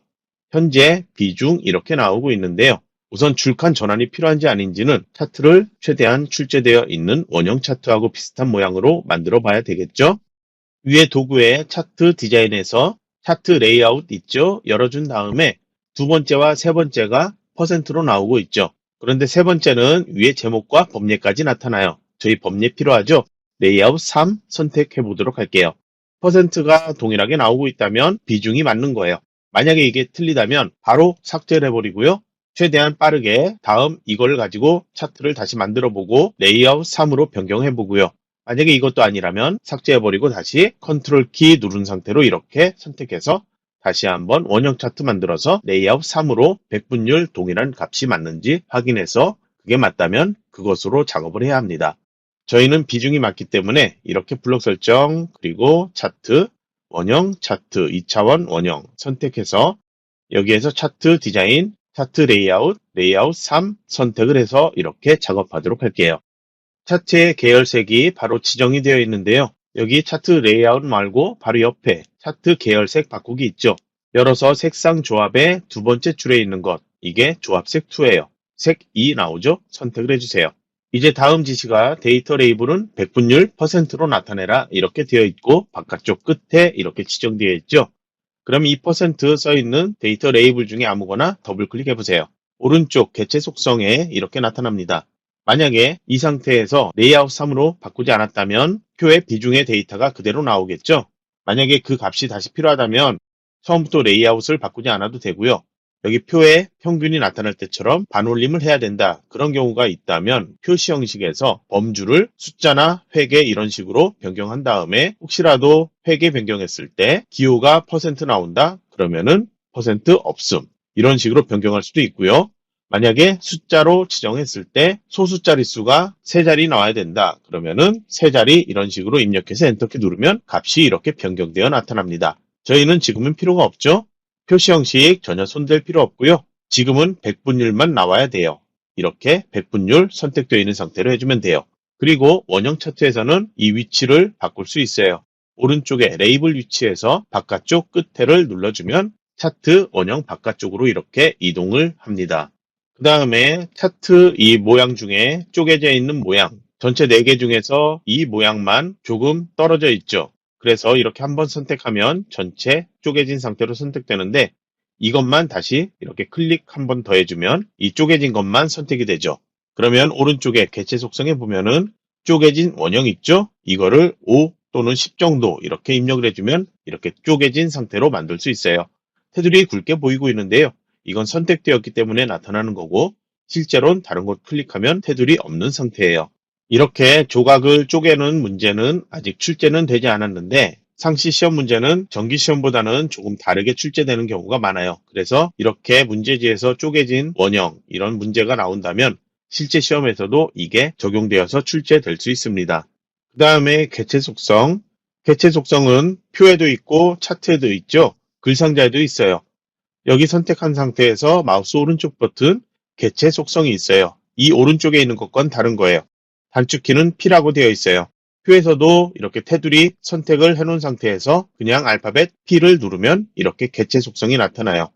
현재 비중 이렇게 나오고 있는데요. 우선 줄칸 전환이 필요한지 아닌지는 차트를 최대한 출제되어 있는 원형 차트하고 비슷한 모양으로 만들어 봐야 되겠죠? 위에 도구에 차트 디자인에서 차트 레이아웃 있죠? 열어준 다음에 두 번째와 세 번째가 퍼센트로 나오고 있죠. 그런데 세 번째는 위에 제목과 범례까지 나타나요. 저희 범례 필요하죠? 레이아웃 3 선택해 보도록 할게요. 퍼센트가 동일하게 나오고 있다면 비중이 맞는 거예요. 만약에 이게 틀리다면 바로 삭제를 해버리고요. 최대한 빠르게 다음 이걸 가지고 차트를 다시 만들어 보고 레이아웃 3으로 변경해 보고요. 만약에 이것도 아니라면 삭제해버리고 다시 컨트롤 키 누른 상태로 이렇게 선택해서 다시 한번 원형 차트 만들어서 레이아웃 3으로 백분율 동일한 값이 맞는지 확인해서 그게 맞다면 그것으로 작업을 해야 합니다. 저희는 비중이 맞기 때문에 이렇게 블록 설정 그리고 차트, 원형 차트, 2차원 원형 선택해서 여기에서 차트 디자인, 차트 레이아웃, 레이아웃 3 선택을 해서 이렇게 작업하도록 할게요. 차트의 계열색이 바로 지정이 되어 있는데요. 여기 차트 레이아웃 말고 바로 옆에 차트 계열색 바꾸기 있죠. 열어서 색상 조합의 두 번째 줄에 있는 것, 이게 조합색 2예요. 색 2 나오죠? 선택을 해주세요. 이제 다음 지시가 데이터 레이블은 백분율 %로 나타내라 이렇게 되어 있고 바깥쪽 끝에 이렇게 지정되어 있죠. 그럼 이 % 써있는 데이터 레이블 중에 아무거나 더블 클릭해 보세요. 오른쪽 개체 속성에 이렇게 나타납니다. 만약에 이 상태에서 레이아웃 3으로 바꾸지 않았다면 표의 비중의 데이터가 그대로 나오겠죠. 만약에 그 값이 다시 필요하다면 처음부터 레이아웃을 바꾸지 않아도 되고요. 여기 표의 평균이 나타날 때처럼 반올림을 해야 된다. 그런 경우가 있다면 표시 형식에서 범주를 숫자나 회계 이런 식으로 변경한 다음에 혹시라도 회계 변경했을 때 기호가 % 나온다. 그러면은 % 없음. 이런 식으로 변경할 수도 있고요. 만약에 숫자로 지정했을 때 소수 자릿수가 3자리 나와야 된다. 그러면은 3자리 이런 식으로 입력해서 엔터키 누르면 값이 이렇게 변경되어 나타납니다. 저희는 지금은 필요가 없죠. 표시 형식 전혀 손댈 필요 없고요. 지금은 백분율만 나와야 돼요. 이렇게 백분율 선택되어 있는 상태로 해주면 돼요. 그리고 원형 차트에서는 이 위치를 바꿀 수 있어요. 오른쪽에 레이블 위치에서 바깥쪽 끝에를 눌러주면 차트 원형 바깥쪽으로 이렇게 이동을 합니다. 그 다음에 차트 이 모양 중에 쪼개져 있는 모양, 전체 4개 중에서 이 모양만 조금 떨어져 있죠. 그래서 이렇게 한번 선택하면 전체 쪼개진 상태로 선택되는데 이것만 다시 이렇게 클릭 한번 더 해주면 이 쪼개진 것만 선택이 되죠. 그러면 오른쪽에 개체 속성에 보면은 쪼개진 원형 있죠? 이거를 5 또는 10 정도 이렇게 입력을 해주면 이렇게 쪼개진 상태로 만들 수 있어요. 테두리 굵게 보이고 있는데요. 이건 선택되었기 때문에 나타나는 거고 실제로는 다른 곳 클릭하면 테두리 없는 상태예요. 이렇게 조각을 쪼개는 문제는 아직 출제는 되지 않았는데 상시 시험 문제는 정기 시험보다는 조금 다르게 출제되는 경우가 많아요. 그래서 이렇게 문제지에서 쪼개진 원형 이런 문제가 나온다면 실제 시험에서도 이게 적용되어서 출제될 수 있습니다. 그 다음에 개체 속성. 개체 속성은 표에도 있고 차트에도 있죠. 글상자에도 있어요. 여기 선택한 상태에서 마우스 오른쪽 버튼 개체 속성이 있어요. 이 오른쪽에 있는 것과는 다른 거예요. 단축키는 P라고 되어 있어요. 표에서도 이렇게 테두리 선택을 해놓은 상태에서 그냥 알파벳 P를 누르면 이렇게 개체 속성이 나타나요.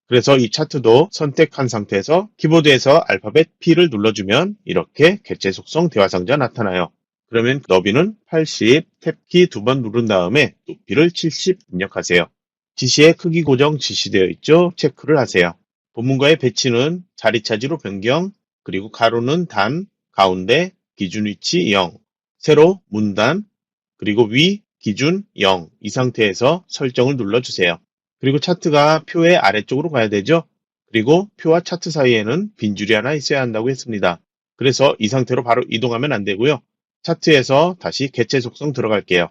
그래서 이 차트도 선택한 상태에서 키보드에서 알파벳 P를 눌러주면 이렇게 개체 속성 대화상자 나타나요. 그러면 너비는 80, 탭키 2번 누른 다음에 높이를 70 입력하세요. 지시의 크기 고정 지시되어 있죠? 체크를 하세요. 본문과의 배치는 자리 차지로 변경, 그리고 가로는 단, 가운데, 기준 위치 0, 세로 문단, 그리고 위, 기준 0 이 상태에서 설정을 눌러주세요. 그리고 차트가 표의 아래쪽으로 가야 되죠? 그리고 표와 차트 사이에는 빈줄이 하나 있어야 한다고 했습니다. 그래서 이 상태로 바로 이동하면 안 되고요. 차트에서 다시 개체 속성 들어갈게요.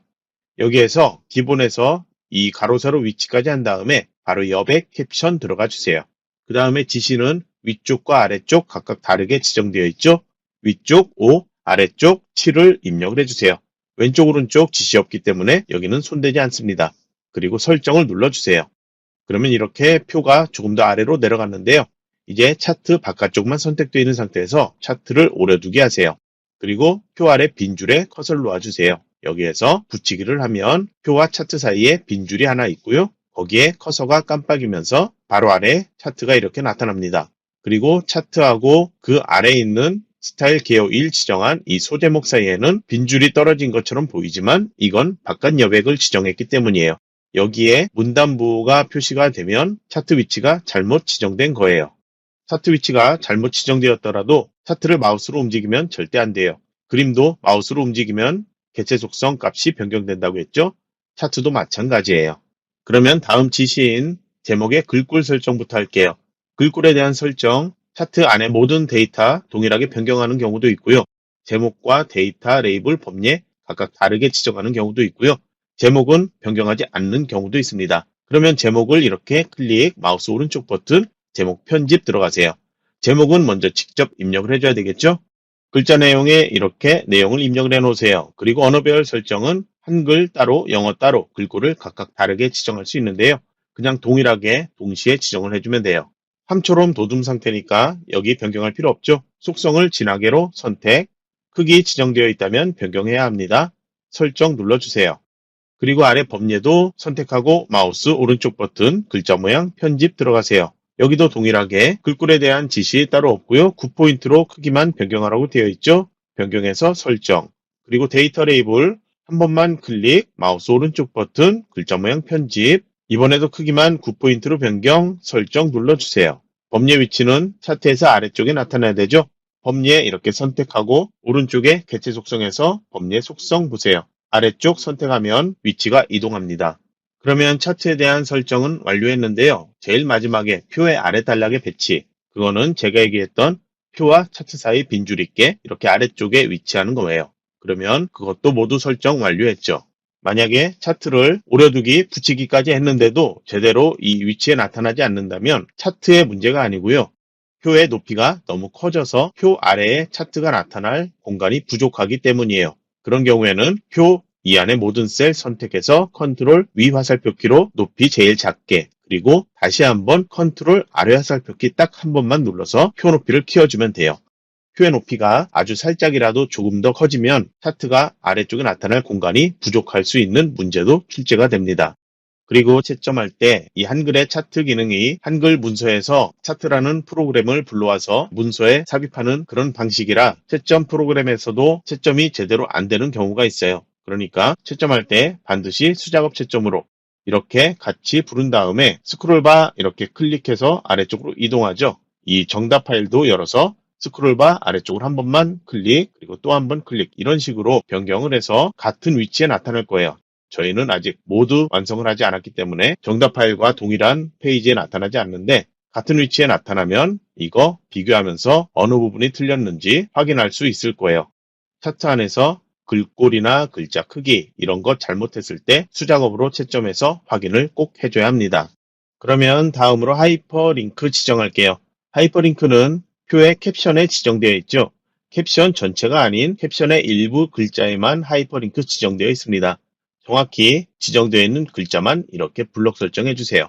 여기에서 기본에서 이 가로 세로 위치까지 한 다음에 바로 옆에 캡션 들어가 주세요. 그 다음에 지시는 위쪽과 아래쪽 각각 다르게 지정되어 있죠? 위쪽 5, 아래쪽 7을 입력을 해주세요. 왼쪽 오른쪽 지시 없기 때문에 여기는 손대지 않습니다. 그리고 설정을 눌러주세요. 그러면 이렇게 표가 조금 더 아래로 내려갔는데요. 이제 차트 바깥쪽만 선택되어 있는 상태에서 차트를 오려두게 하세요. 그리고 표 아래 빈줄에 커서를 놓아주세요. 여기에서 붙이기를 하면 표와 차트 사이에 빈줄이 하나 있고요. 거기에 커서가 깜빡이면서 바로 아래 차트가 이렇게 나타납니다. 그리고 차트하고 그 아래에 있는 스타일 개요 1 지정한 이 소제목 사이에는 빈줄이 떨어진 것처럼 보이지만 이건 바깥 여백을 지정했기 때문이에요. 여기에 문단부가 표시가 되면 차트 위치가 잘못 지정된 거예요. 차트 위치가 잘못 지정되었더라도 차트를 마우스로 움직이면 절대 안 돼요. 그림도 마우스로 움직이면 개체 속성 값이 변경된다고 했죠? 차트도 마찬가지예요. 그러면 다음 지시인 제목의 글꼴 설정부터 할게요. 글꼴에 대한 설정, 차트 안에 모든 데이터 동일하게 변경하는 경우도 있고요. 제목과 데이터 레이블 범례 각각 다르게 지정하는 경우도 있고요. 제목은 변경하지 않는 경우도 있습니다. 그러면 제목을 이렇게 클릭, 마우스 오른쪽 버튼, 제목 편집 들어가세요. 제목은 먼저 직접 입력을 해줘야 되겠죠? 글자 내용에 이렇게 내용을 입력을 해 놓으세요. 그리고 언어별 설정은 한글 따로, 영어 따로 글꼴을 각각 다르게 지정할 수 있는데요. 그냥 동일하게 동시에 지정을 해주면 돼요. 함초롬 도둠 상태니까 여기 변경할 필요 없죠? 속성을 진하게로 선택, 크기 지정되어 있다면 변경해야 합니다. 설정 눌러주세요. 그리고 아래 범례도 선택하고 마우스 오른쪽 버튼 글자 모양 편집 들어가세요. 여기도 동일하게 글꼴에 대한 지시 따로 없고요. 9포인트로 크기만 변경하라고 되어 있죠. 변경해서 설정. 그리고 데이터 레이블 한 번만 클릭, 마우스 오른쪽 버튼 글자 모양 편집. 이번에도 크기만 9포인트로 변경, 설정 눌러주세요. 범례 위치는 차트에서 아래쪽에 나타나야 되죠. 범례 이렇게 선택하고 오른쪽에 개체 속성에서 범례 속성 보세요. 아래쪽 선택하면 위치가 이동합니다. 그러면 차트에 대한 설정은 완료했는데요. 제일 마지막에 표의 아래 단락의 배치. 그거는 제가 얘기했던 표와 차트 사이 빈줄 있게 이렇게 아래쪽에 위치하는 거예요. 그러면 그것도 모두 설정 완료했죠. 만약에 차트를 오려두기, 붙이기까지 했는데도 제대로 이 위치에 나타나지 않는다면 차트의 문제가 아니고요. 표의 높이가 너무 커져서 표 아래에 차트가 나타날 공간이 부족하기 때문이에요. 그런 경우에는 표 이 안에 모든 셀 선택해서 컨트롤 위 화살표키로 높이 제일 작게, 그리고 다시 한번 컨트롤 아래 화살표키 딱 한 번만 눌러서 표 높이를 키워주면 돼요. 표의 높이가 아주 살짝이라도 조금 더 커지면 차트가 아래쪽에 나타날 공간이 부족할 수 있는 문제도 출제가 됩니다. 그리고 채점할 때 이 한글의 차트 기능이 한글 문서에서 차트라는 프로그램을 불러와서 문서에 삽입하는 그런 방식이라 채점 프로그램에서도 채점이 제대로 안 되는 경우가 있어요. 그러니까 채점할 때 반드시 수작업 채점으로 이렇게 같이 부른 다음에 스크롤바 이렇게 클릭해서 아래쪽으로 이동하죠. 이 정답 파일도 열어서 스크롤바 아래쪽으로 한 번만 클릭, 그리고 또 한 번 클릭, 이런 식으로 변경을 해서 같은 위치에 나타날 거예요. 저희는 아직 모두 완성을 하지 않았기 때문에 정답 파일과 동일한 페이지에 나타나지 않는데 같은 위치에 나타나면 이거 비교하면서 어느 부분이 틀렸는지 확인할 수 있을 거예요. 차트 안에서 글꼴이나 글자 크기 이런 거 잘못했을 때 수작업으로 채점해서 확인을 꼭 해줘야 합니다. 그러면 다음으로 하이퍼링크 지정할게요. 하이퍼링크는 표의 캡션에 지정되어 있죠. 캡션 전체가 아닌 캡션의 일부 글자에만 하이퍼링크 지정되어 있습니다. 정확히 지정되어 있는 글자만 이렇게 블록 설정해 주세요.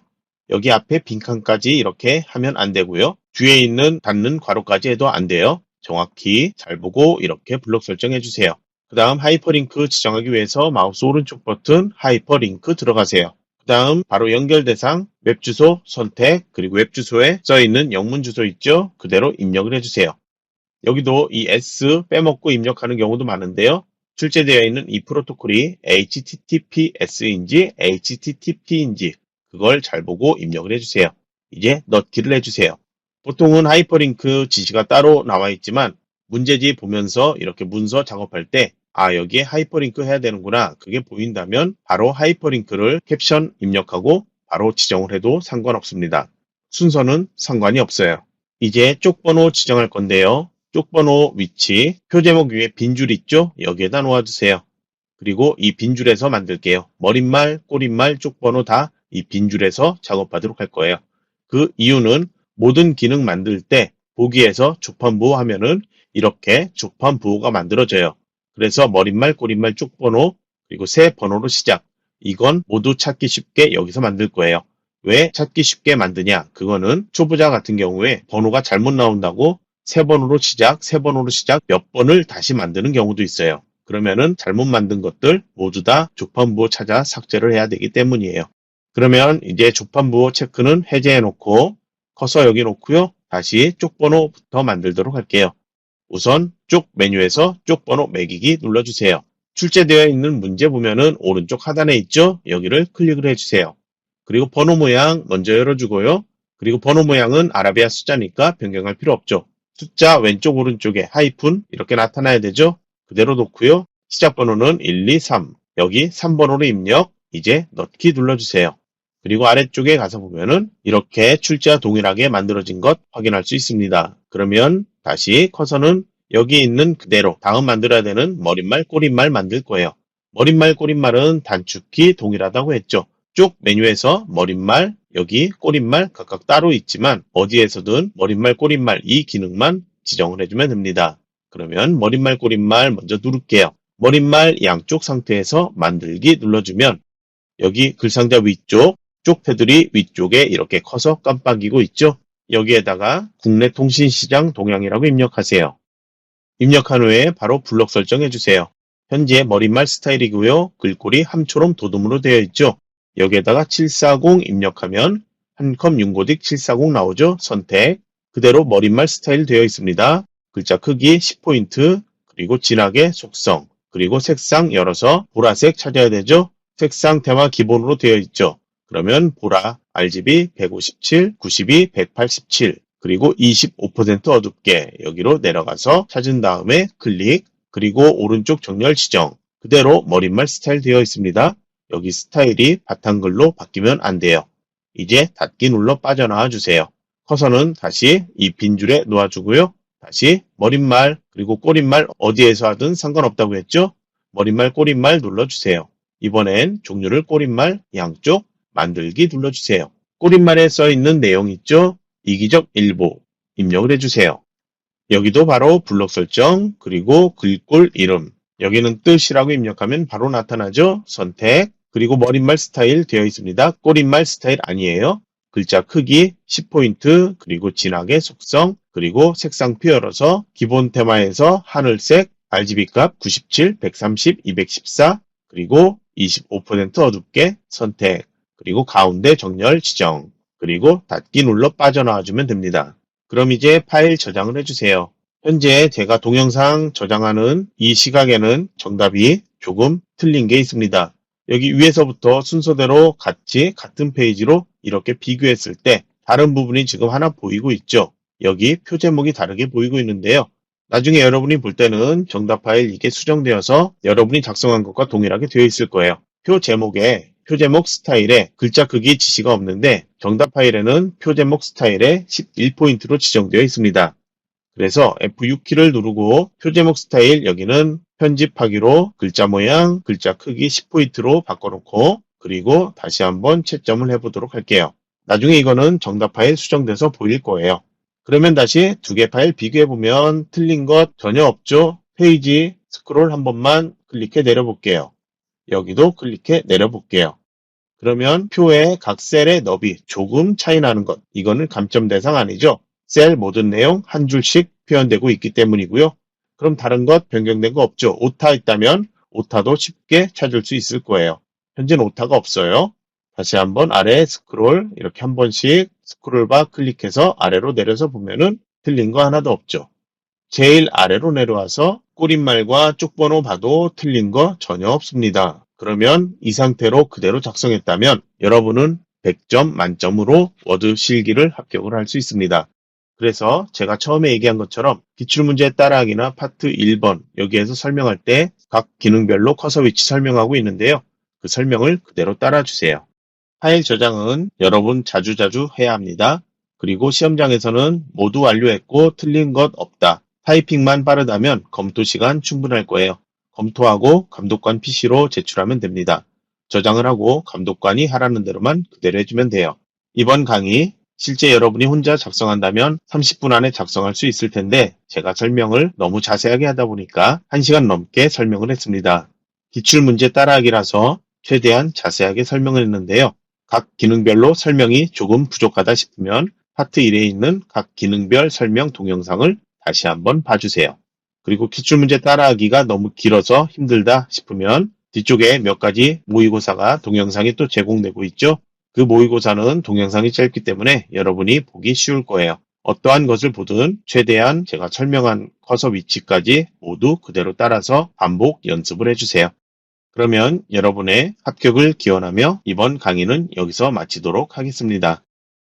여기 앞에 빈칸까지 이렇게 하면 안 되고요. 뒤에 있는 닫는 괄호까지 해도 안 돼요. 정확히 잘 보고 이렇게 블록 설정해 주세요. 그 다음 하이퍼링크 지정하기 위해서 마우스 오른쪽 버튼 하이퍼링크 들어가세요. 그 다음 바로 연결 대상 웹주소 선택, 그리고 웹주소에 써있는 영문 주소 있죠? 그대로 입력을 해주세요. 여기도 이 S 빼먹고 입력하는 경우도 많은데요. 출제되어 있는 이 프로토콜이 HTTPS인지 HTTP인지 그걸 잘 보고 입력을 해주세요. 이제 넣기를 해주세요. 보통은 하이퍼링크 지시가 따로 나와 있지만 문제지 보면서 이렇게 문서 작업할 때 여기에 하이퍼링크 해야 되는구나, 그게 보인다면 바로 하이퍼링크를 캡션 입력하고 바로 지정을 해도 상관없습니다. 순서는 상관이 없어요. 이제 쪽번호 지정할 건데요. 쪽번호 위치, 표제목 위에 빈줄 있죠? 여기에다 놓아주세요. 그리고 이 빈줄에서 만들게요. 머릿말, 꼬릿말, 쪽번호 다 이 빈줄에서 작업하도록 할 거예요. 그 이유는 모든 기능 만들 때 보기에서 조판부호 하면은 이렇게 조판부호가 만들어져요. 그래서 머릿말, 꼬릿말, 쪽번호, 그리고 세 번호로 시작. 이건 모두 찾기 쉽게 여기서 만들 거예요. 왜 찾기 쉽게 만드냐? 그거는 초보자 같은 경우에 번호가 잘못 나온다고 세 번호로 시작, 세 번호로 시작 몇 번을 다시 만드는 경우도 있어요. 그러면은 잘못 만든 것들 모두 다 조판부호 찾아 삭제를 해야 되기 때문이에요. 그러면 이제 조판부호 체크는 해제해 놓고 커서 여기 놓고요. 다시 쪽번호부터 만들도록 할게요. 우선 쪽 메뉴에서 쪽번호 매기기 눌러주세요. 출제되어 있는 문제 보면은 오른쪽 하단에 있죠? 여기를 클릭을 해주세요. 그리고 번호 모양 먼저 열어주고요. 그리고 번호 모양은 아라비아 숫자니까 변경할 필요 없죠. 숫자 왼쪽 오른쪽에 하이픈 이렇게 나타나야 되죠. 그대로 놓고요. 시작 번호는 1, 2, 3. 여기 3번호로 입력. 이제 넣기 눌러주세요. 그리고 아래쪽에 가서 보면은 이렇게 출제와 동일하게 만들어진 것 확인할 수 있습니다. 그러면 다시 커서는 여기 있는 그대로 다음 만들어야 되는 머릿말, 꼬릿말 만들 거예요. 머릿말, 꼬릿말은 단축키 동일하다고 했죠. 쭉 메뉴에서 머릿말, 여기 꼬릿말 각각 따로 있지만 어디에서든 머릿말, 꼬릿말 이 기능만 지정을 해주면 됩니다. 그러면 머릿말, 꼬릿말 먼저 누를게요. 머릿말 양쪽 상태에서 만들기 눌러주면 여기 글상자 위쪽, 쪽 테두리 위쪽에 이렇게 커서 깜빡이고 있죠. 여기에다가 국내 통신시장 동향이라고 입력하세요. 입력한 후에 바로 블록 설정해 주세요. 현재 머릿말 스타일이고요. 글꼴이 함초롬 도둠으로 되어 있죠. 여기에다가 740 입력하면 한컴 윤고딕 740 나오죠. 선택. 그대로 머릿말 스타일 되어 있습니다. 글자 크기 10포인트, 그리고 진하게 속성, 그리고 색상 열어서 보라색 찾아야 되죠. 색상 테마 기본으로 되어 있죠. 그러면 보라, RGB 157, 92, 187, 그리고 25% 어둡게 여기로 내려가서 찾은 다음에 클릭, 그리고 오른쪽 정렬 지정. 그대로 머릿말 스타일 되어 있습니다. 여기 스타일이 바탕글로 바뀌면 안 돼요. 이제 닫기 눌러 빠져나와 주세요. 커서는 다시 이 빈줄에 놓아주고요. 다시 머릿말 그리고 꼬릿말 어디에서 하든 상관없다고 했죠? 머릿말 꼬릿말 눌러주세요. 이번엔 종류를 꼬릿말 양쪽 만들기 눌러주세요. 꼬릿말에 써있는 내용 있죠? 이기적 일부 입력을 해주세요. 여기도 바로 블록 설정 그리고 글꼴 이름, 여기는 뜻이라고 입력하면 바로 나타나죠? 선택, 그리고 머릿말 스타일 되어 있습니다. 꼬릿말 스타일 아니에요. 글자 크기 10포인트, 그리고 진하게 속성, 그리고 색상표 열어서 기본 테마에서 하늘색, RGB 값 97, 130, 214, 그리고 25% 어둡게 선택, 그리고 가운데 정렬 지정, 그리고 닫기 눌러 빠져나와주면 됩니다. 그럼 이제 파일 저장을 해주세요. 현재 제가 동영상 저장하는 이 시각에는 정답이 조금 틀린 게 있습니다. 여기 위에서부터 순서대로 같은 페이지로 이렇게 비교했을 때 다른 부분이 지금 하나 보이고 있죠. 여기 표 제목이 다르게 보이고 있는데요. 나중에 여러분이 볼 때는 정답 파일 이게 수정되어서 여러분이 작성한 것과 동일하게 되어 있을 거예요. 표 제목에 표 제목 스타일에 글자 크기 지시가 없는데 정답 파일에는 표 제목 스타일에 11포인트로 지정되어 있습니다. 그래서 F6키를 누르고 표 제목 스타일 여기는 편집하기로 글자 모양, 글자 크기 10포인트로 바꿔놓고 그리고 다시 한번 채점을 해보도록 할게요. 나중에 이거는 정답 파일 수정돼서 보일 거예요. 그러면 다시 두 개 파일 비교해보면 틀린 것 전혀 없죠? 페이지 스크롤 한 번만 클릭해 내려볼게요. 여기도 클릭해 내려볼게요. 그러면 표의 각 셀의 너비 조금 차이 나는 것, 이거는 감점 대상 아니죠? 셀 모든 내용 한 줄씩 표현되고 있기 때문이고요. 그럼 다른 것 변경된 거 없죠? 오타 있다면 오타도 쉽게 찾을 수 있을 거예요. 현재는 오타가 없어요. 다시 한번 아래 스크롤 이렇게 한 번씩 스크롤바 클릭해서 아래로 내려서 보면은 틀린 거 하나도 없죠. 제일 아래로 내려와서 꾸림말과 쪽번호 봐도 틀린 거 전혀 없습니다. 그러면 이 상태로 그대로 작성했다면 여러분은 100점 만점으로 워드 실기를 합격을 할 수 있습니다. 그래서 제가 처음에 얘기한 것처럼 기출문제 따라하기나 파트 1번 여기에서 설명할 때 각 기능별로 커서 위치 설명하고 있는데요. 그 설명을 그대로 따라주세요. 파일 저장은 여러분 자주자주 해야 합니다. 그리고 시험장에서는 모두 완료했고 틀린 것 없다. 타이핑만 빠르다면 검토 시간 충분할 거예요. 검토하고 감독관 PC로 제출하면 됩니다. 저장을 하고 감독관이 하라는 대로만 그대로 해주면 돼요. 이번 강의 실제 여러분이 혼자 작성한다면 30분 안에 작성할 수 있을 텐데 제가 설명을 너무 자세하게 하다 보니까 1시간 넘게 설명을 했습니다. 기출문제 따라하기라서 최대한 자세하게 설명을 했는데요. 각 기능별로 설명이 조금 부족하다 싶으면 파트 1에 있는 각 기능별 설명 동영상을 다시 한번 봐주세요. 그리고 기출문제 따라하기가 너무 길어서 힘들다 싶으면 뒤쪽에 몇 가지 모의고사가 동영상이 또 제공되고 있죠. 그 모의고사는 동영상이 짧기 때문에 여러분이 보기 쉬울 거예요. 어떠한 것을 보든 최대한 제가 설명한 커서 위치까지 모두 그대로 따라서 반복 연습을 해주세요. 그러면 여러분의 합격을 기원하며 이번 강의는 여기서 마치도록 하겠습니다.